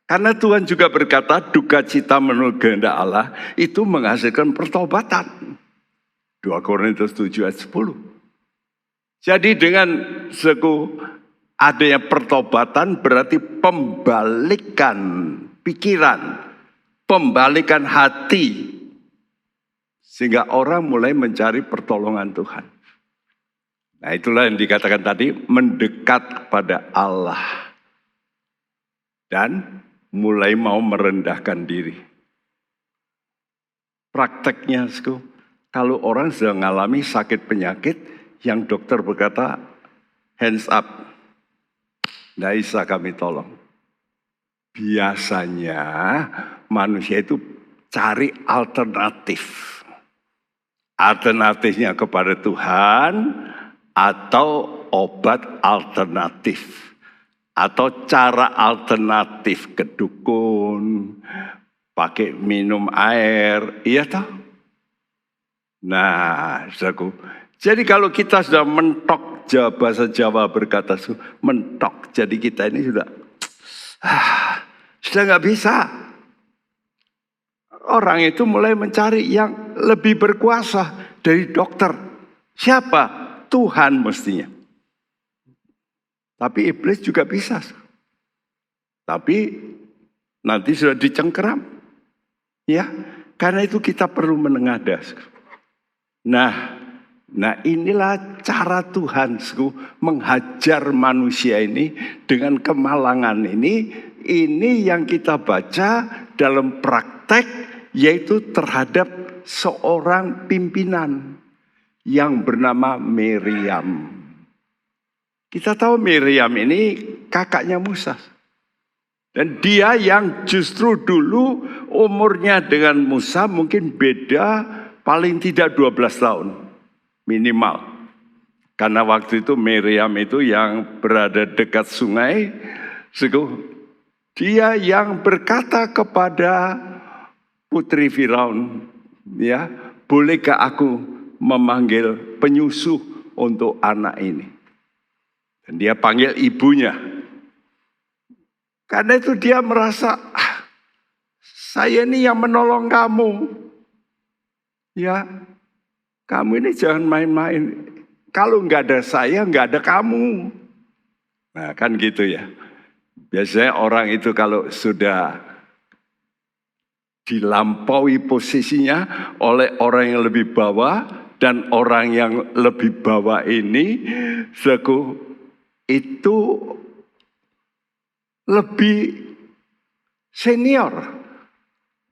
Karena Tuhan juga berkata, duka cita menurut kehendak Allah itu menghasilkan pertobatan. 2 Korintus 7 ayat 10. Jadi dengan adanya pertobatan berarti pembalikan pikiran, pembalikan hati. Sehingga orang mulai mencari pertolongan Tuhan. Nah itulah yang dikatakan tadi, mendekat pada Allah. Dan mulai mau merendahkan diri. Prakteknya, kalau orang sedang mengalami sakit penyakit, yang dokter berkata, hands up, tidak bisa kami tolong. Biasanya manusia itu cari alternatif. Alternatifnya kepada Tuhan, atau obat alternatif. Atau cara alternatif ke dukun, pakai minum air, iya toh? Nah, saudaraku, jadi kalau kita sudah mentok, bahasa Jawa berkata mentok, jadi kita ini sudah nggak bisa. Orang itu mulai mencari yang lebih berkuasa dari dokter. Siapa? Tuhan mestinya. Tapi iblis juga bisa. Tapi nanti sudah dicengkeram. Ya, karena itu kita perlu menengadah. Nah inilah cara Tuhan menghajar manusia ini dengan kemalangan ini. Ini yang kita baca dalam praktek, yaitu terhadap seorang pimpinan yang bernama Miriam. Kita tahu Miriam ini kakaknya Musa. Dan dia yang justru dulu umurnya dengan Musa mungkin beda paling tidak 12 tahun minimal. Karena waktu itu Miriam itu yang berada dekat sungai, dia yang berkata kepada putri Firaun, ya, bolehkah aku memanggil penyusuh untuk anak ini? Dan dia panggil ibunya. Karena itu dia merasa, saya ini yang menolong kamu. Ya, kamu ini jangan main-main. Kalau nggak ada saya, nggak ada kamu. Nah kan gitu ya. Biasanya orang itu kalau sudah dilampaui posisinya oleh orang yang lebih bawah, dan orang yang lebih bawah ini itu lebih senior,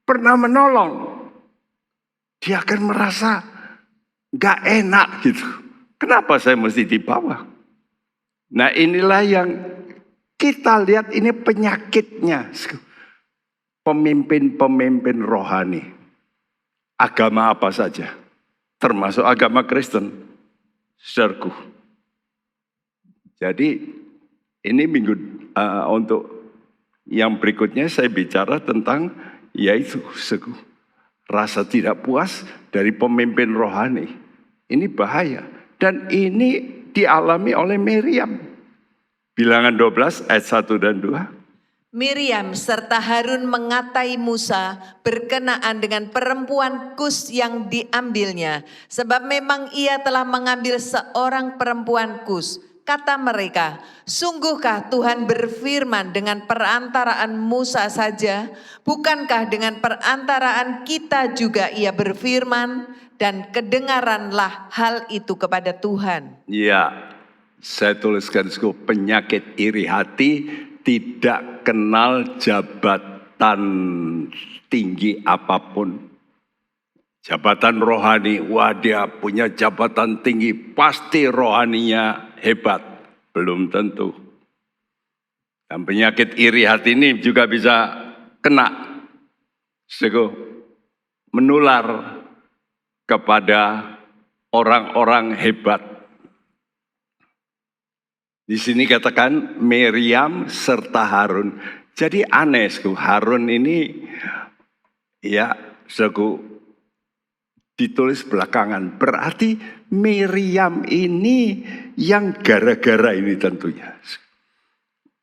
pernah menolong, dia akan merasa gak enak gitu. Kenapa saya mesti di bawah? Nah inilah yang kita lihat, ini penyakitnya pemimpin-pemimpin rohani. Agama apa saja, termasuk agama Kristen, saudaraku. Jadi ini untuk yang berikutnya saya bicara tentang yaitu rasa tidak puas dari pemimpin rohani. Ini bahaya dan ini dialami oleh Miriam. Bilangan 12 ayat 1 dan 2.
Miriam serta Harun mengatai Musa berkenaan dengan perempuan Kus yang diambilnya, sebab memang ia telah mengambil seorang perempuan Kus. Kata mereka, sungguhkah Tuhan berfirman dengan perantaraan Musa saja? Bukankah dengan perantaraan kita juga ia berfirman? Dan kedengaranlah hal itu kepada Tuhan.
Ya, saya tuliskan penyakit iri hati tidak kenal jabatan tinggi apapun. Jabatan rohani, wah dia punya jabatan tinggi, pasti rohaninya hebat. Belum tentu. Dan penyakit iri hati ini juga bisa kena, menular kepada orang-orang hebat. Di sini katakan Miriam serta Harun. Jadi aneh, Harun ini ya, ditulis belakangan. Berarti Miriam ini yang gara-gara ini tentunya.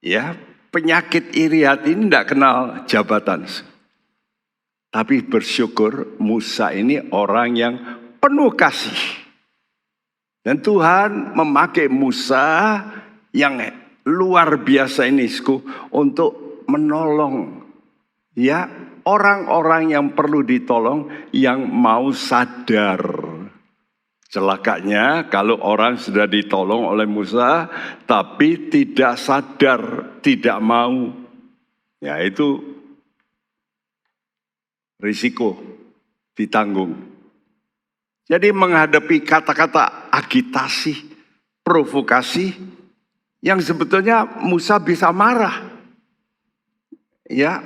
Ya, penyakit iri hati ini tidak kenal jabatan. Tapi bersyukur Musa ini orang yang penuh kasih. Dan Tuhan memakai Musa yang luar biasa ini untuk menolong ya orang-orang yang perlu ditolong, yang mau sadar. Celakanya kalau orang sudah ditolong oleh Musa tapi tidak sadar, tidak mau, ya itu risiko ditanggung. Jadi menghadapi kata-kata agitasi, provokasi, yang sebetulnya Musa bisa marah. Ya,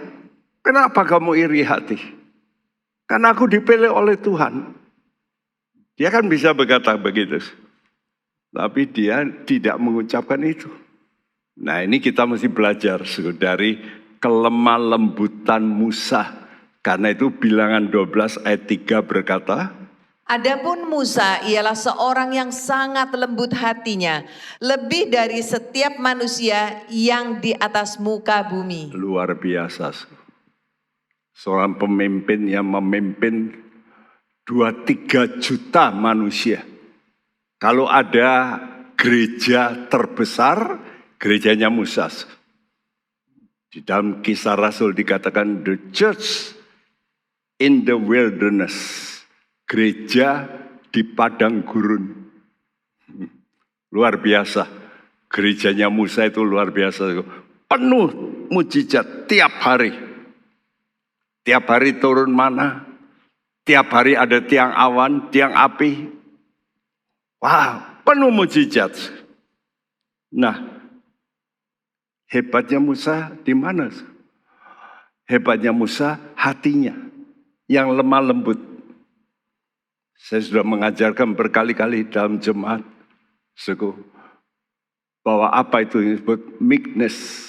kenapa kamu iri hati? Karena aku dipilih oleh Tuhan. Dia kan bisa berkata begitu. Tapi dia tidak mengucapkan itu. Nah ini kita mesti belajar dari kelemah lembutan Musa. Karena itu bilangan 12 ayat 3 berkata,
adapun Musa ialah seorang yang sangat lembut hatinya, lebih dari setiap manusia yang di atas muka bumi.
Luar biasa. Seorang pemimpin yang memimpin 2-3 juta manusia. Kalau ada gereja terbesar, gerejanya Musa. Di dalam Kisah Rasul dikatakan the church in the wilderness. Gereja di padang gurun. Luar biasa. Gerejanya Musa itu luar biasa. Penuh mujizat tiap hari. Tiap hari turun mana. Tiap hari ada tiang awan, tiang api. Wah, penuh mujizat. Nah, hebatnya Musa di mana? Hebatnya Musa, hatinya yang lemah lembut. Saya sudah mengajarkan berkali-kali dalam jemaat, bahwa apa itu disebut meekness,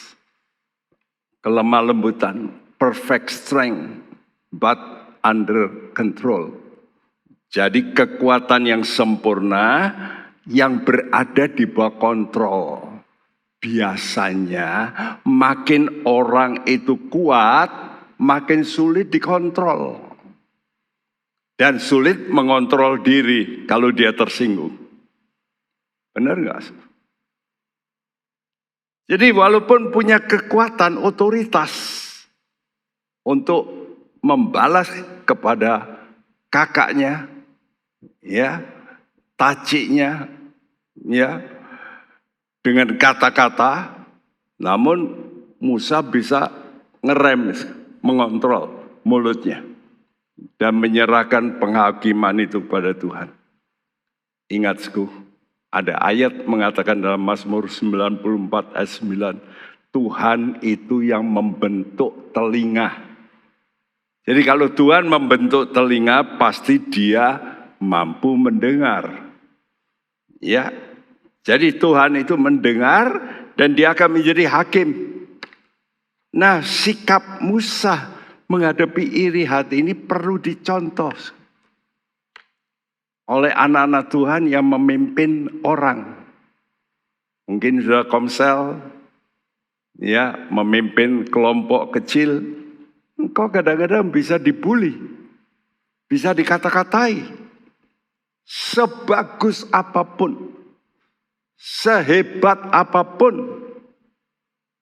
kelemah lembutan, perfect strength, but under control. Jadi kekuatan yang sempurna yang berada di bawah kontrol. Biasanya makin orang itu kuat, makin sulit dikontrol. Dan sulit mengontrol diri kalau dia tersinggung. Benar nggak? Jadi walaupun punya kekuatan otoritas untuk membalas kepada kakaknya, ya, taciknya, ya, dengan kata-kata, namun Musa bisa ngerem, mengontrol mulutnya dan menyerahkan penghakiman itu pada Tuhan. Ingat, ada ayat mengatakan dalam Mazmur 94 ayat 9, Tuhan itu yang membentuk telinga. Jadi kalau Tuhan membentuk telinga, pasti Dia mampu mendengar. Ya, jadi Tuhan itu mendengar dan Dia akan menjadi hakim. Nah, sikap Musa menghadapi iri hati ini perlu dicontoh oleh anak-anak Tuhan yang memimpin orang. Mungkin sudah komsel, ya, memimpin kelompok kecil. Engkau kadang-kadang bisa dibully, bisa dikata-katai. Sebagus apapun, sehebat apapun,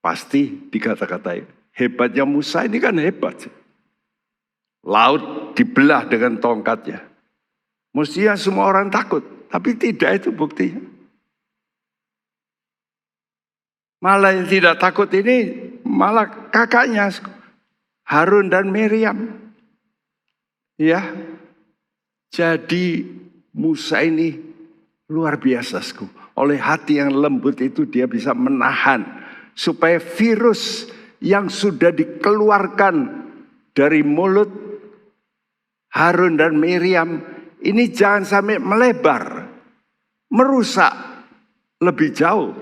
pasti dikata-katai. Hebatnya Musa ini kan hebat. Laut dibelah dengan tongkatnya. Mestinya semua orang takut, tapi tidak itu buktinya. Malah yang tidak takut ini malah kakaknya Harun dan Miriam. Ya. Jadi Musa ini luar biasa. Oleh hati yang lembut itu dia bisa menahan supaya virus yang sudah dikeluarkan dari mulut Harun dan Miriam ini jangan sampai melebar, merusak lebih jauh.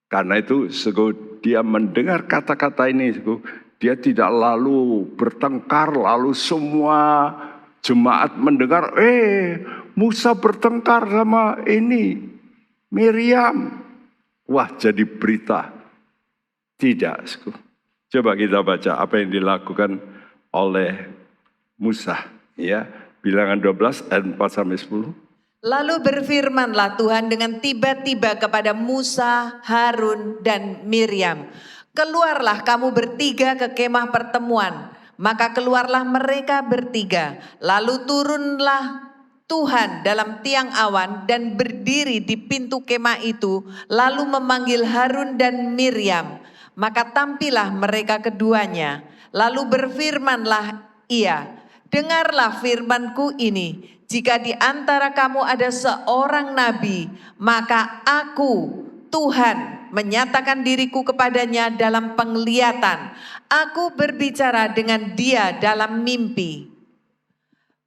Karena itu dia mendengar kata-kata ini, dia tidak lalu bertengkar, lalu semua jemaat mendengar, Musa bertengkar sama ini, Miriam. Wah, jadi berita. Tidak. Coba kita baca apa yang dilakukan oleh Musa, ya. Bilangan 12 ayat 4-10.
Lalu berfirmanlah Tuhan dengan tiba-tiba kepada Musa, Harun, dan Miriam. Keluarlah kamu bertiga ke kemah pertemuan. Maka keluarlah mereka bertiga. Lalu turunlah Tuhan dalam tiang awan dan berdiri di pintu kemah itu. Lalu memanggil Harun dan Miriam. Maka tampillah mereka keduanya. Lalu berfirmanlah ia, dengarlah firmanku ini, jika di antara kamu ada seorang nabi, maka aku, Tuhan, menyatakan diriku kepadanya dalam penglihatan. Aku berbicara dengan dia dalam mimpi.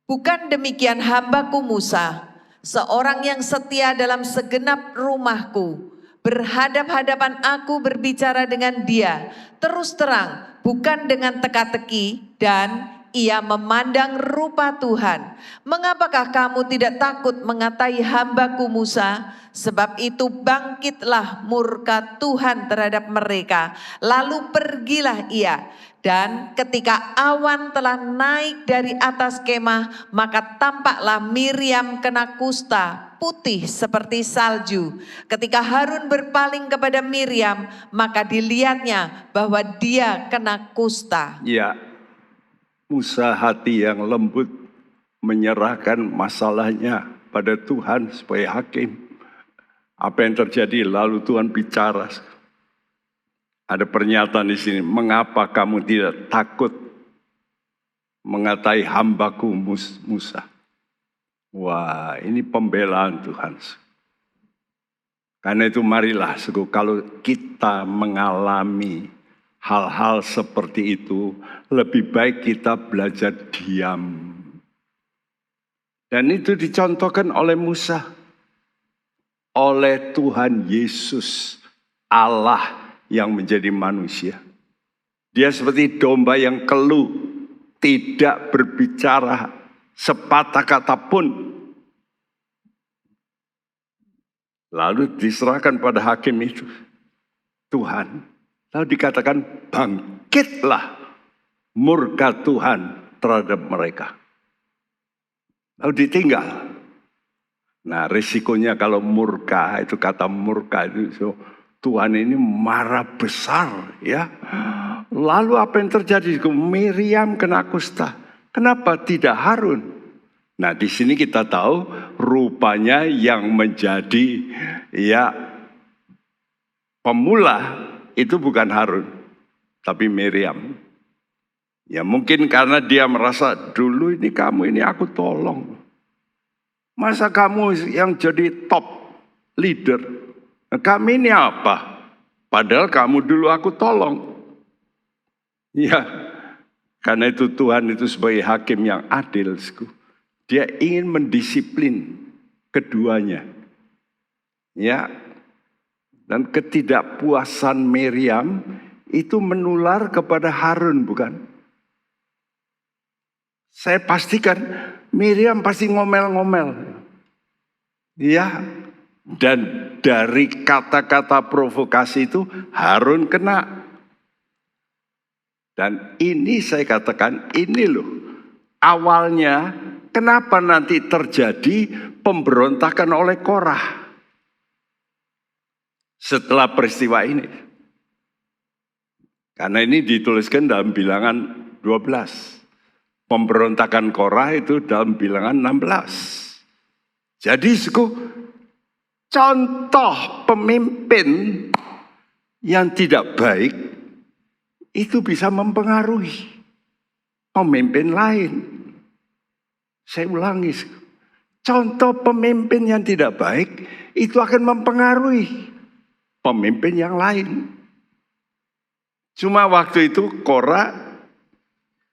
Bukan demikian hambaku Musa, seorang yang setia dalam segenap rumahku. Berhadap-hadapan aku berbicara dengan dia, terus terang, bukan dengan teka-teki, dan ia memandang rupa Tuhan. Mengapakah kamu tidak takut mengatai hambaku Musa? Sebab itu bangkitlah murka Tuhan terhadap mereka. Lalu pergilah ia. Dan ketika awan telah naik dari atas kemah, maka tampaklah Miriam kena kusta, putih seperti salju. Ketika Harun berpaling kepada Miriam, maka dilihatnya bahwa dia kena kusta.
Ya, Musa hati yang lembut menyerahkan masalahnya pada Tuhan sebagai hakim. Apa yang terjadi lalu Tuhan bicara. Ada pernyataan di sini, mengapa kamu tidak takut mengatai hambaku Musa? Wah, ini pembelaan Tuhan. Karena itu marilah kalau kita mengalami hal-hal seperti itu, lebih baik kita belajar diam. Dan itu dicontohkan oleh Musa, oleh Tuhan Yesus, Allah yang menjadi manusia. Dia seperti domba yang keluh, tidak berbicara sepatah kata pun. Lalu diserahkan pada hakim itu, Tuhan. Lalu dikatakan bangkitlah murka Tuhan terhadap mereka. Lalu ditinggal. Nah risikonya kalau murka, itu kata murka itu Tuhan ini marah besar ya. Lalu apa yang terjadi? Miriam kena kusta. Kenapa tidak Harun? Nah di sini kita tahu rupanya yang menjadi ya pemula itu bukan Harun, tapi Miriam. Ya mungkin karena dia merasa dulu ini kamu ini aku tolong. Masa kamu yang jadi top leader? Nah, kami ini apa? Padahal kamu dulu aku tolong. Ya, karena itu Tuhan itu sebagai hakim yang adil. Dia ingin mendisiplin keduanya. Ya, dan ketidakpuasan Miriam itu menular kepada Harun, bukan? Saya pastikan Miriam pasti ngomel-ngomel. Ya, dan dari kata-kata provokasi itu Harun kena. Dan ini saya katakan, ini loh awalnya kenapa nanti terjadi pemberontakan oleh Korah setelah peristiwa ini. Karena ini dituliskan dalam bilangan 12. Pemberontakan Korah itu dalam bilangan 16. Jadi contoh pemimpin yang tidak baik itu bisa mempengaruhi pemimpin lain. Saya ulangi, contoh pemimpin yang tidak baik itu akan mempengaruhi pemimpin yang lain. Cuma waktu itu Korah,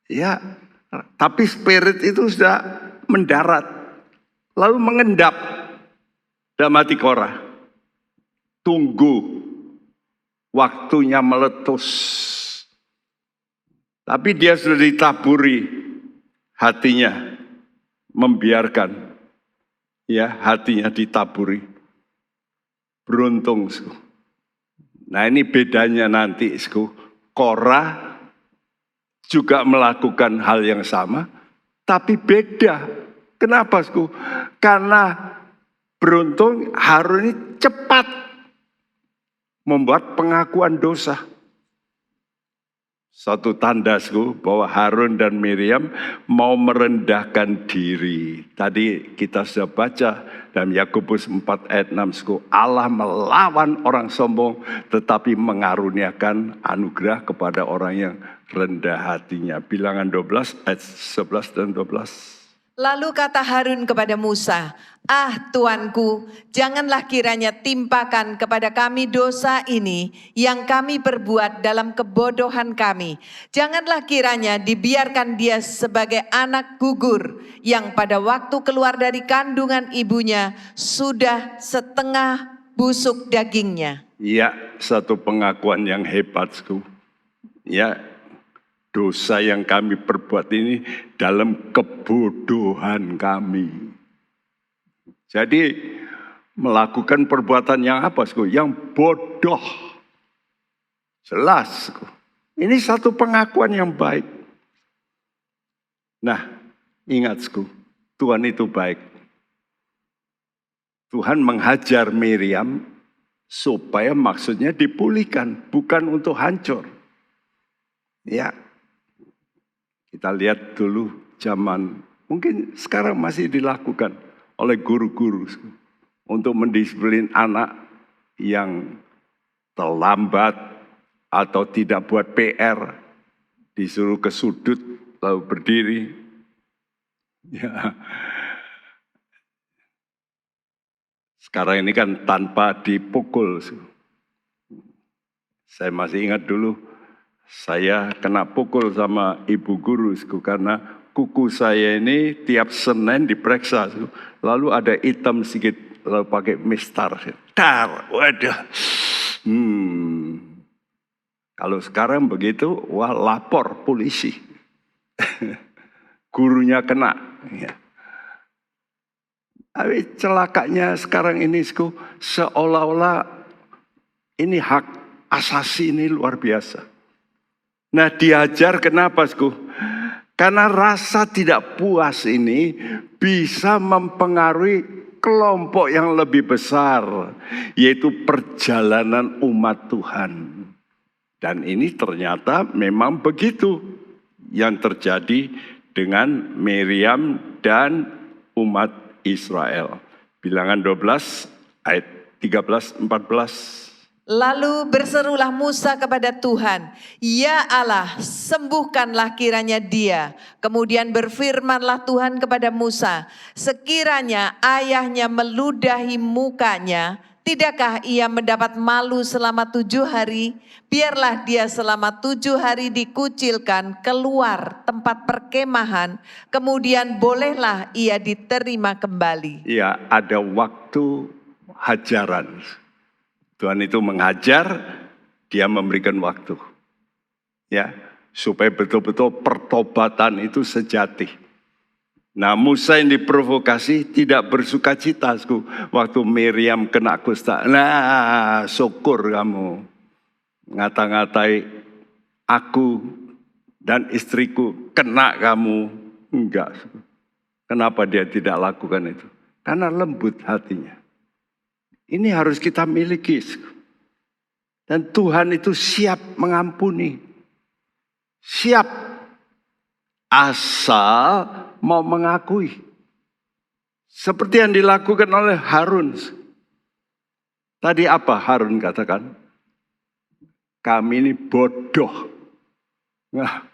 ya, tapi spirit itu sudah mendarat, lalu mengendap dalam hati Korah. Tunggu waktunya meletus. Tapi dia sudah ditaburi hatinya, membiarkan ya hatinya ditaburi. Beruntung. Nah ini bedanya nanti. Korah juga melakukan hal yang sama, tapi beda. Kenapa? Karena beruntung Harun ini cepat membuat pengakuan dosa. Satu tanda bahwa Harun dan Miriam mau merendahkan diri. Tadi kita sudah baca dalam Yakobus 4 ayat 6. Allah melawan orang sombong tetapi mengaruniakan anugerah kepada orang yang rendah hatinya. Bilangan 12 ayat 11 dan 12.
Lalu kata Harun kepada Musa, "Ah Tuanku, janganlah kiranya timpakan kepada kami dosa ini yang kami perbuat dalam kebodohan kami. Janganlah kiranya dibiarkan dia sebagai anak gugur yang pada waktu keluar dari kandungan ibunya sudah setengah busuk dagingnya."
Ya, satu pengakuan yang hebat. Ya, dosa yang kami perbuat ini dalam kebodohan kami. Jadi melakukan perbuatan yang apa? Yang bodoh. Jelas. Ini satu pengakuan yang baik. Nah, ingat Tuhan itu baik. Tuhan menghajar Miriam supaya maksudnya dipulihkan, bukan untuk hancur. Ya. Kita lihat dulu zaman, mungkin sekarang masih dilakukan oleh guru-guru untuk mendisiplin anak yang terlambat atau tidak buat PR, disuruh ke sudut lalu berdiri. Ya. Sekarang ini kan tanpa dipukul. Saya masih ingat dulu Saya kena pukul sama ibu guru karena kuku saya ini tiap Senin diperiksa. Lalu ada hitam sedikit, lalu pakai mistar. Dar, waduh. Kalau sekarang begitu, wah lapor polisi. Gurunya kena. Ya. Tapi celakanya sekarang ini seolah-olah ini hak asasi ini luar biasa. Nah diajar kenapa Karena rasa tidak puas ini bisa mempengaruhi kelompok yang lebih besar. Yaitu perjalanan umat Tuhan. Dan ini ternyata memang begitu yang terjadi dengan Miriam dan umat Israel. Bilangan 12 ayat 13-14.
Lalu berserulah Musa kepada Tuhan, "Ya Allah, sembuhkanlah kiranya dia." Kemudian berfirmanlah Tuhan kepada Musa, "Sekiranya ayahnya meludahi mukanya, tidakkah ia mendapat malu selama 7 hari? Biarlah dia selama 7 hari dikucilkan keluar tempat perkemahan, kemudian bolehlah ia diterima kembali."
Ya, ada waktu hajaran. Tuhan itu menghajar, dia memberikan waktu. Ya, supaya betul-betul pertobatan itu sejati. Nah, Musa yang diprovokasi tidak bersuka cita waktu Miriam kena kusta. Nah, syukur kamu ngata-ngatai aku dan istriku kena kamu. Enggak. Kenapa dia tidak lakukan itu? Karena lembut hatinya. Ini harus kita miliki. Dan Tuhan itu siap mengampuni. Siap. Asal mau mengakui. Seperti yang dilakukan oleh Harun. Tadi apa Harun katakan? Kami ini bodoh. Nah,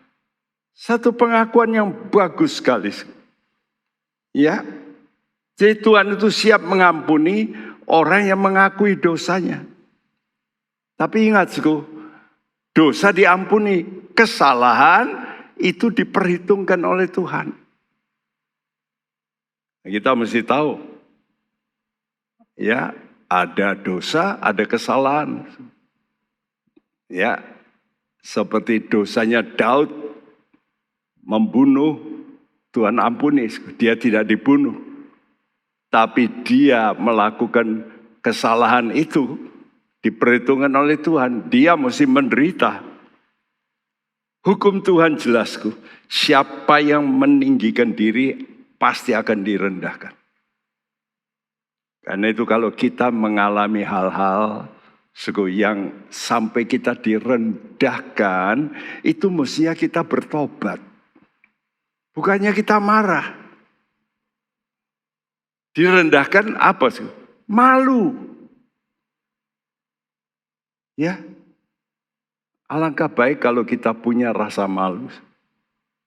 satu pengakuan yang bagus sekali. Ya. Jadi Tuhan itu siap mengampuni orang yang mengakui dosanya. Tapi ingat dosa diampuni, kesalahan itu diperhitungkan oleh Tuhan. Kita mesti tahu, ya ada dosa, ada kesalahan. Ya, seperti dosanya Daud membunuh, Tuhan ampuni, dia tidak dibunuh. Tapi dia melakukan kesalahan itu diperhitungkan oleh Tuhan. Dia mesti menderita. Hukum Tuhan jelas. Siapa yang meninggikan diri pasti akan direndahkan. Karena itu kalau kita mengalami hal-hal yang sampai kita direndahkan, itu mestinya kita bertobat. Bukannya kita marah. Direndahkan apa sih? Malu. Ya. Alangkah baik kalau kita punya rasa malu.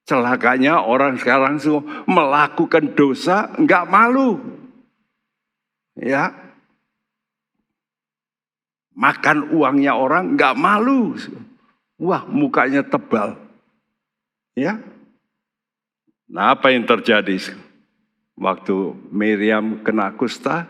Celakanya orang sekarang melakukan dosa enggak malu. Ya. Makan uangnya orang enggak malu. Wah, mukanya tebal. Ya. Nah, apa yang terjadi? Waktu Miriam kena kusta,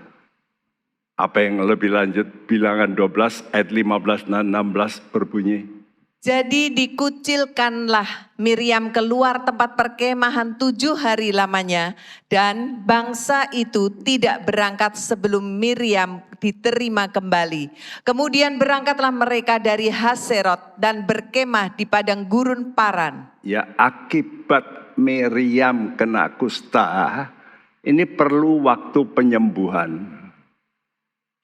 apa yang lebih lanjut? Bilangan 12 ayat 15 dan 16 berbunyi.
Jadi dikucilkanlah Miriam keluar tempat perkemahan 7 hari lamanya. Dan bangsa itu tidak berangkat sebelum Miriam diterima kembali. Kemudian berangkatlah mereka dari Haserot dan berkemah di padang gurun Paran.
Ya, akibat Miriam kena kusta, ini perlu waktu penyembuhan.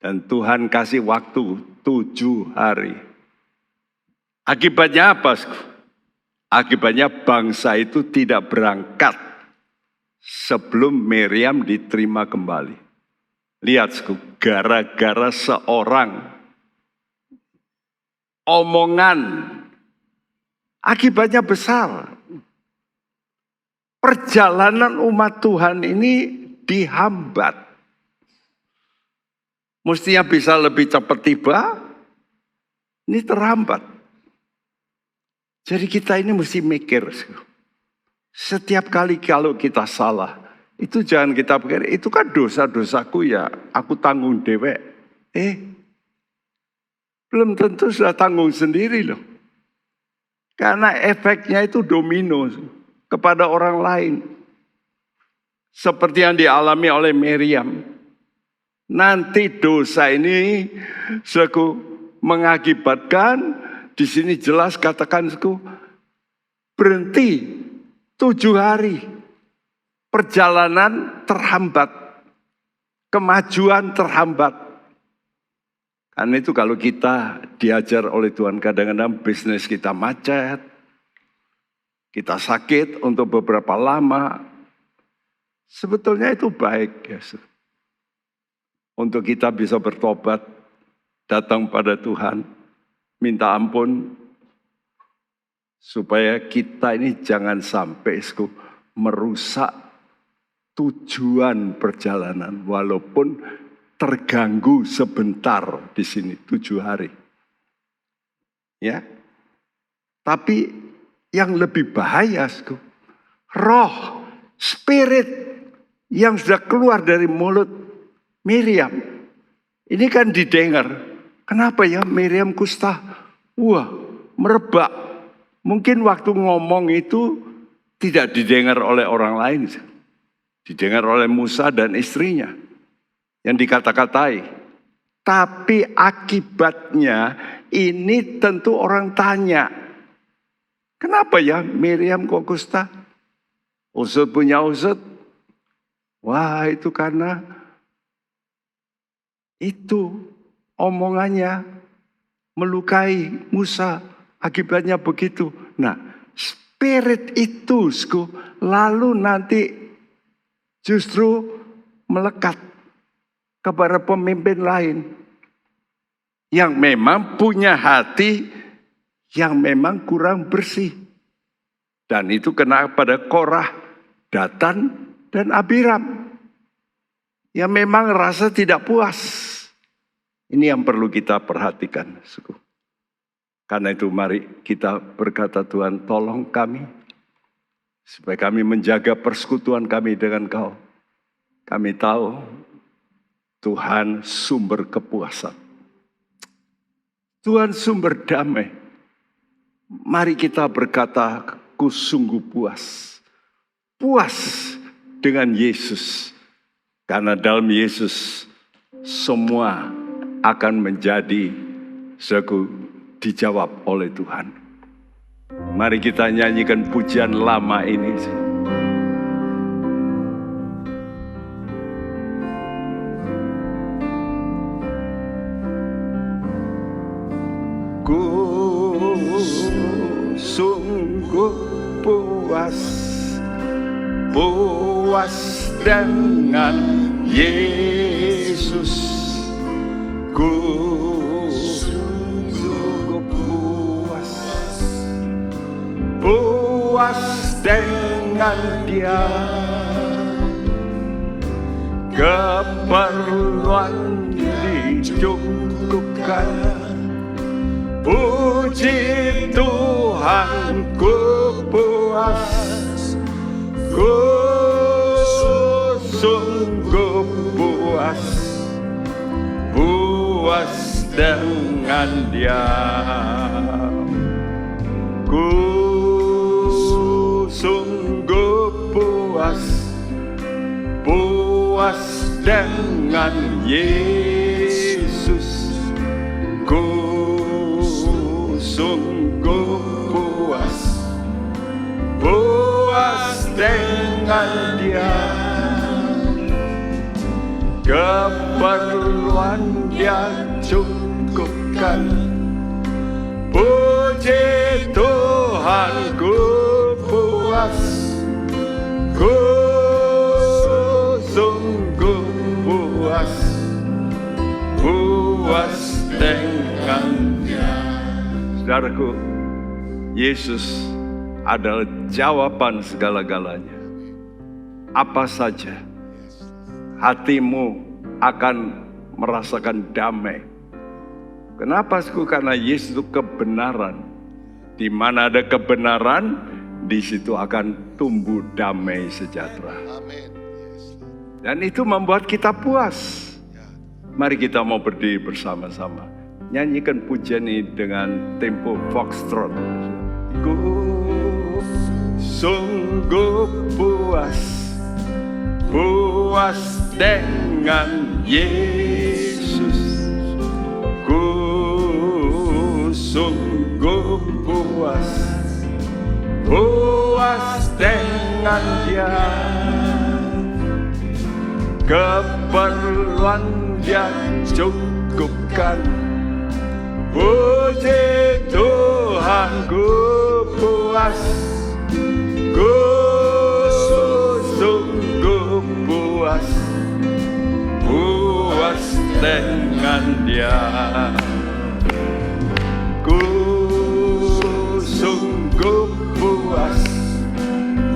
Dan Tuhan kasih waktu 7 hari. Akibatnya apa? Akibatnya bangsa itu tidak berangkat sebelum Miriam diterima kembali. Lihat, gara-gara seorang omongan, akibatnya besar. Perjalanan umat Tuhan ini dihambat. Mestinya bisa lebih cepat tiba, ini terhambat. Jadi kita ini mesti mikir. Setiap kali kalau kita salah, itu jangan kita pikir, itu kan dosa-dosaku ya, aku tanggung dewek. Belum tentu sudah tanggung sendiri loh. Karena efeknya itu domino kepada orang lain. Seperti yang dialami oleh Miriam. Nanti dosa ini mengakibatkan, di sini jelas katakan berhenti 7 hari. Perjalanan terhambat. Kemajuan terhambat. Karena itu kalau kita diajar oleh Tuhan, kadang-kadang bisnis kita macet, kita sakit untuk beberapa lama, sebetulnya itu baik. Ya. Untuk kita bisa bertobat, datang pada Tuhan, minta ampun, supaya kita ini jangan sampai merusak tujuan perjalanan, walaupun terganggu sebentar di sini 7 hari. Ya. Tapi yang lebih bahaya, roh, spirit yang sudah keluar dari mulut Miriam. Ini kan didengar. Kenapa ya Miriam kusta? Wah, merebak. Mungkin waktu ngomong itu tidak didengar oleh orang lain. Didengar oleh Musa dan istrinya. Yang dikata-katai. Tapi akibatnya ini tentu orang tanya. Kenapa ya Miriam kok kusta? Usut punya usut. Wah, itu karena itu omongannya melukai Musa. Akibatnya begitu. Nah, spirit itu lalu nanti justru melekat kepada pemimpin lain yang memang punya hati yang memang kurang bersih. Dan itu kena pada Korah, Datan, dan Abiram. Yang memang rasa tidak puas. Ini yang perlu kita perhatikan. Karena itu mari kita berkata, Tuhan tolong kami. Supaya kami menjaga persekutuan kami dengan Kau. Kami tahu Tuhan sumber kepuasan. Tuhan sumber damai. Mari kita berkata, ku sungguh puas. Puas dengan Yesus. Karena dalam Yesus semua akan menjadi dijawab oleh Tuhan. Mari kita nyanyikan pujian lama ini. Ku sungguh puas, puas dengan Yesus. Ku sungguh puas, puas dengan Dia. Keperluan dicukupkan. Puji Tuhan, ku puas, ku sungguh puas, puas dengan Dia. Ku sungguh puas, puas dengan Yesus. Ku sungguh puas, puas dengan Dia. Keperluan Dia cukupkan. Puji Tuhan, ku puas, ku sungguh puas, puas dengan Dia. Saudaraku, Yesus adalah jawaban segala-galanya. Apa saja, hatimu akan merasakan damai. Kenapa? Karena Yesus itu kebenaran. Di mana ada kebenaran, di situ akan tumbuh damai sejahtera. Dan itu membuat kita puas. Mari kita mau berdiri bersama-sama. Nyanyikan pujian ini dengan tempo foxtrot. Ku sungguh puas, puas dengan Yesus. Ku sungguh puas, puas dengan Dia. Keperluan Dia cukupkan. Puji Tuhan, ku puas, ku sungguh puas, puas dengan Dia. Ku sungguh puas,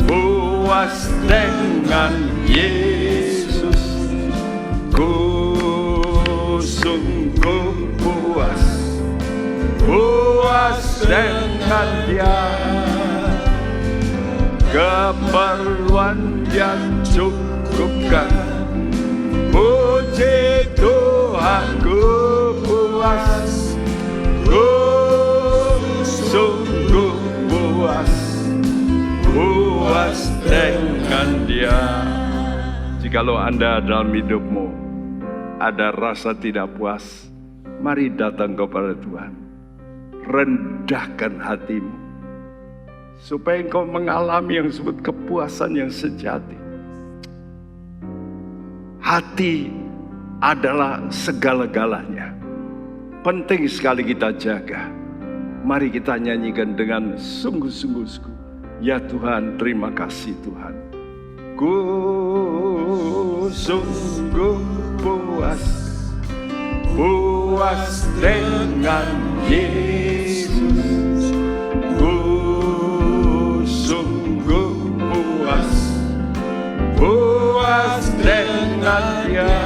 puas dengan Yesus. Ku sungguh puas, puas dengan Dia. Keperluan Dia cukupkan. Puji Tuhan, ku puas, ku sungguh puas, puas dengan Dia. Jikalau Anda dalam hidupmu ada rasa tidak puas, mari datang kepada Tuhan. Rendahkan hatimu, supaya engkau mengalami yang disebut kepuasan yang sejati. Hati adalah segala-galanya. Penting sekali kita jaga. Mari kita nyanyikan dengan sungguh-sungguh. Ya Tuhan, terima kasih Tuhan. Ku sungguh puas, puas dengan Yesus. Ku sungguh puas, puas dengan Dia.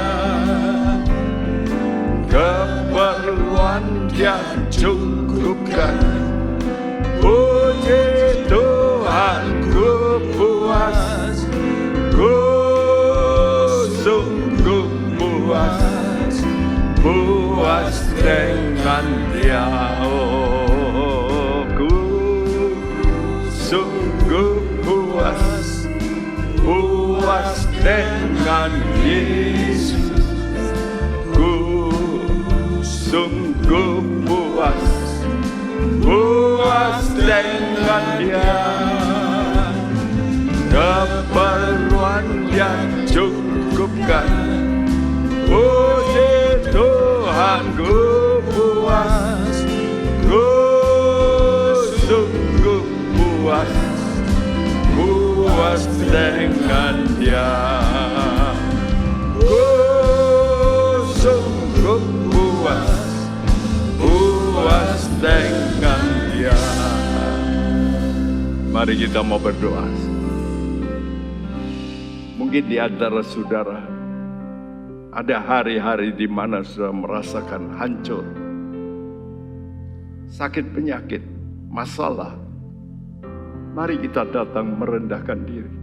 Keperluan Dia cukupkan. Puji Tuhan, ku puas, ku sungguh puas, puas dengan Dia. Oh, ku sungguh puas, puas dengan Yesus. Ku sungguh puas, puas dengan Dia. Keperluan Dia cukupkan. Puji Tuhan, ku puas, ku sungguh puas, puas dengan Dia. Ku sungguh puas, puas dengan Dia. Mari kita mau berdoa. Mungkin di antara saudara ada hari-hari di mana sudah merasakan hancur, sakit penyakit, masalah. Mari kita datang merendahkan diri.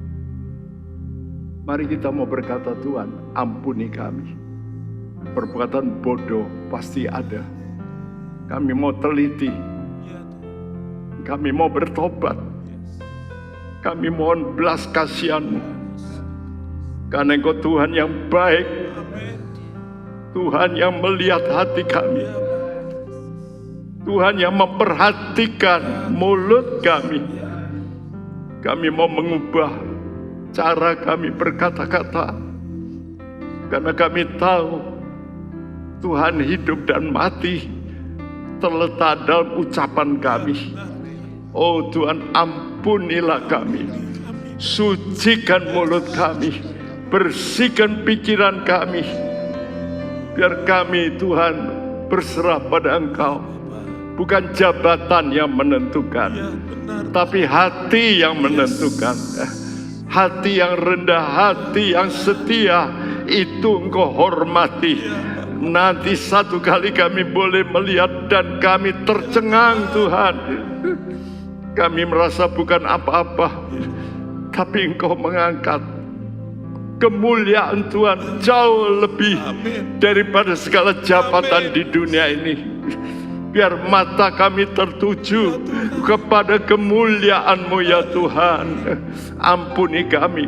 Mari kita mau berkata, Tuhan, ampuni kami. Perbuatan bodoh pasti ada. Kami mau teliti. Kami mau bertobat. Kami mohon belas kasihan-Mu. Karena Engkau Tuhan yang baik, Tuhan yang melihat hati kami, Tuhan yang memperhatikan mulut kami. Kami mau mengubah cara kami berkata-kata, karena kami tahu Tuhan hidup dan mati terletak dalam ucapan kami. Oh Tuhan, ampunilah kami, sucikan mulut kami, bersihkan pikiran kami, biar kami Tuhan berserah pada Engkau. Bukan jabatan yang menentukan, tapi hati yang menentukan. Hati yang rendah, hati yang setia, itu Engkau hormati. Nanti satu kali kami boleh melihat dan kami tercengang Tuhan. Kami merasa bukan apa-apa, tapi Engkau mengangkat kemuliaan Tuhan jauh lebih daripada segala jabatan di dunia ini. Biar mata kami tertuju kepada kemuliaan-Mu ya Tuhan. Ampuni kami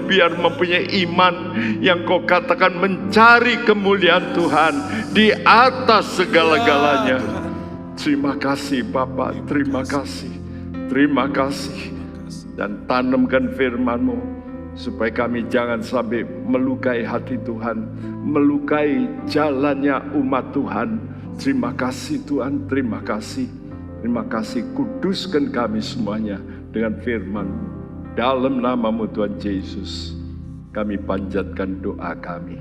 biar mempunyai iman yang Kau katakan mencari kemuliaan Tuhan di atas segala-galanya. Terima kasih Bapa, terima kasih. Terima kasih. Dan tanamkan firman-Mu supaya kami jangan sampai melukai hati Tuhan, melukai jalannya umat Tuhan. Terima kasih Tuhan, terima kasih. Terima kasih, kuduskan kami semuanya dengan firman-Mu. Dalam nama-Mu Tuhan Yesus, kami panjatkan doa kami.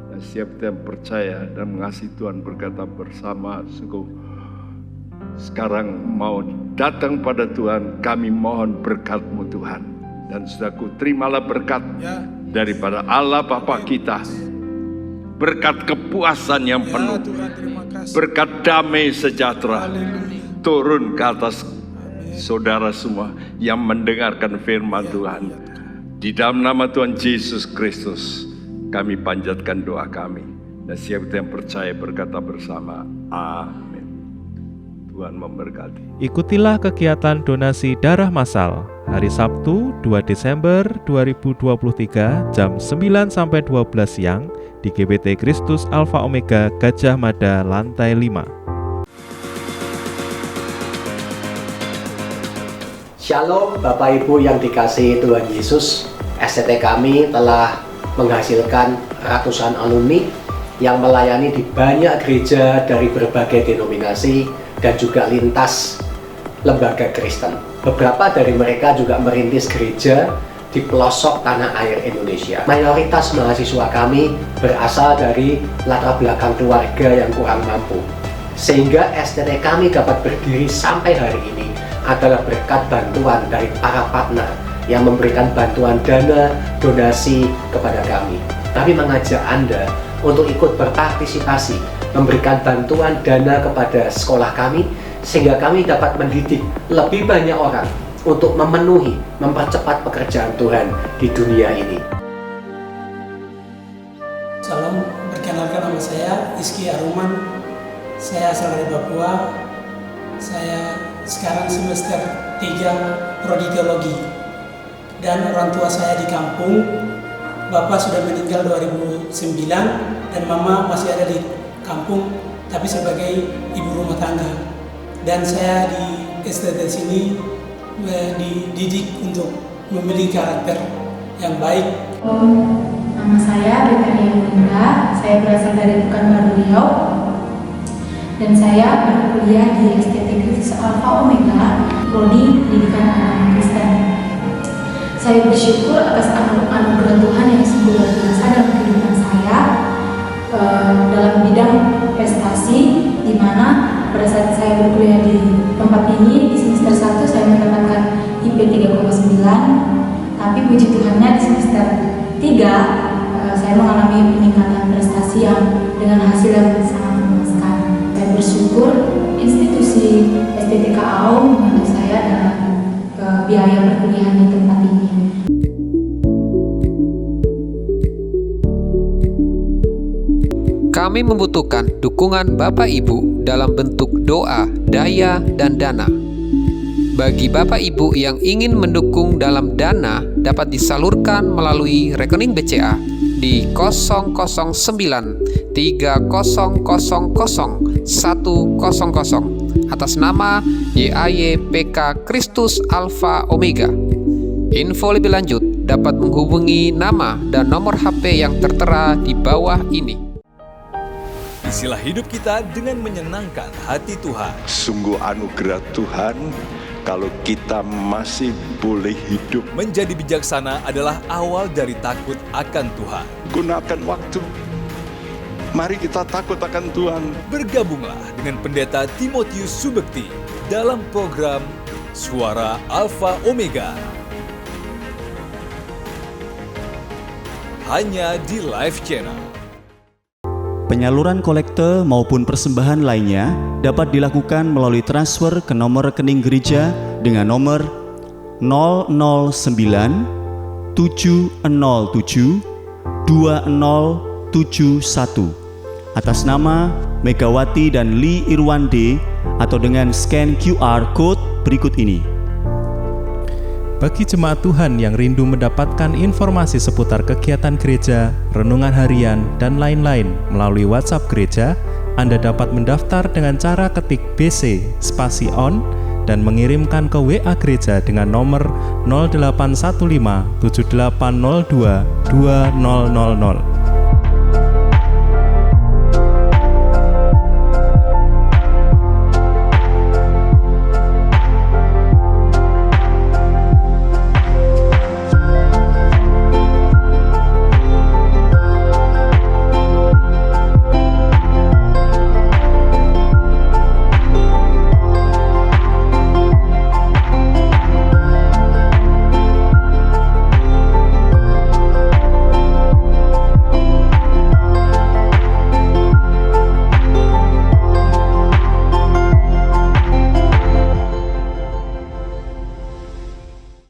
Dan siapa yang percaya dan mengasihi Tuhan berkata bersama, sungguh sekarang mau datang pada Tuhan, kami mohon berkat-Mu Tuhan. Dan saudaraku, terimalah berkat daripada Allah Bapa kita. Berkat kepuasan yang penuh, berkat damai sejahtera turun ke atas saudara semua yang mendengarkan firman Tuhan. Di dalam nama Tuhan Yesus Kristus kami panjatkan doa kami. Dan siapa yang percaya berkata bersama, amin. Tuhan memberkati.
Ikutilah kegiatan donasi darah massal hari Sabtu 2 Desember 2023 jam 9-12 siang di GBT Kristus Alfa Omega Gajah Mada lantai 5.
Shalom Bapak Ibu yang dikasihi Tuhan Yesus. STT kami telah menghasilkan ratusan alumni yang melayani di banyak gereja dari berbagai denominasi dan juga lintas lembaga Kristen. Beberapa dari mereka juga merintis gereja di pelosok tanah air Indonesia. Mayoritas mahasiswa kami berasal dari latar belakang keluarga yang kurang mampu. Sehingga STT kami dapat berdiri sampai hari ini adalah berkat bantuan dari para partner yang memberikan bantuan dana donasi kepada kami. Kami mengajak Anda untuk ikut berpartisipasi, memberikan bantuan dana kepada sekolah kami, sehingga kami dapat mendidik lebih banyak orang untuk memenuhi, mempercepat pekerjaan Tuhan di dunia ini.
Salam, perkenalkan nama saya Iski Aruman. Saya asal dari Papua. Saya sekarang semester 3 Prodi Teologi. Dan orang tua saya di kampung. Bapak sudah meninggal 2009 dan mama masih ada di kampung tapi sebagai ibu rumah tangga. Dan saya di STT sini dididik untuk memiliki karakter yang baik.
Nama saya Betania Linda, saya berasal dari Pekanbaru Riau dan saya berkuliah di STT Kristus Alfa Omega, Prodi Pendidikan Agama Kristen. Saya bersyukur atas anugerah Tuhan yang sungguh luar biasa dalam kehidupan saya dalam bidang prestasi, di mana pada saat saya berkuliah di tempat ini di semester 1 saya mendapatkan IP 3,9, tapi puji Tuhannya di semester 3 saya mengalami peningkatan prestasi yang dengan hasil yang sangat memuaskan. Saya bersyukur institusi STTK AU membantu saya dalam biaya perkuliahan di tempat ini.
Kami membutuhkan dukungan Bapak Ibu dalam bentuk doa, daya, dan dana. Bagi Bapak Ibu yang ingin mendukung dalam dana dapat disalurkan melalui rekening BCA di 009 3000 100 atas nama YAYPK Kristus Alfa Omega. Info lebih lanjut dapat menghubungi nama dan nomor HP yang tertera di bawah ini.
Isilah hidup kita dengan menyenangkan hati Tuhan.
Sungguh anugerah Tuhan kalau kita masih boleh hidup.
Menjadi bijaksana adalah awal dari takut akan Tuhan.
Gunakan waktu. Mari kita takut akan Tuhan.
Bergabunglah dengan Pendeta Timotius Subekti dalam program Suara Alfa Omega. Hanya di Live Channel.
Penyaluran kolekte maupun persembahan lainnya dapat dilakukan melalui transfer ke nomor rekening gereja dengan nomor 009 707 2071 atas nama Megawati dan Lee Irwande atau dengan scan QR Code berikut ini.
Bagi jemaat Tuhan yang rindu mendapatkan informasi seputar kegiatan gereja, renungan harian, dan lain-lain melalui WhatsApp gereja, Anda dapat mendaftar dengan cara ketik BC spasi on dan mengirimkan ke WA gereja dengan nomor 0815 7802 2000.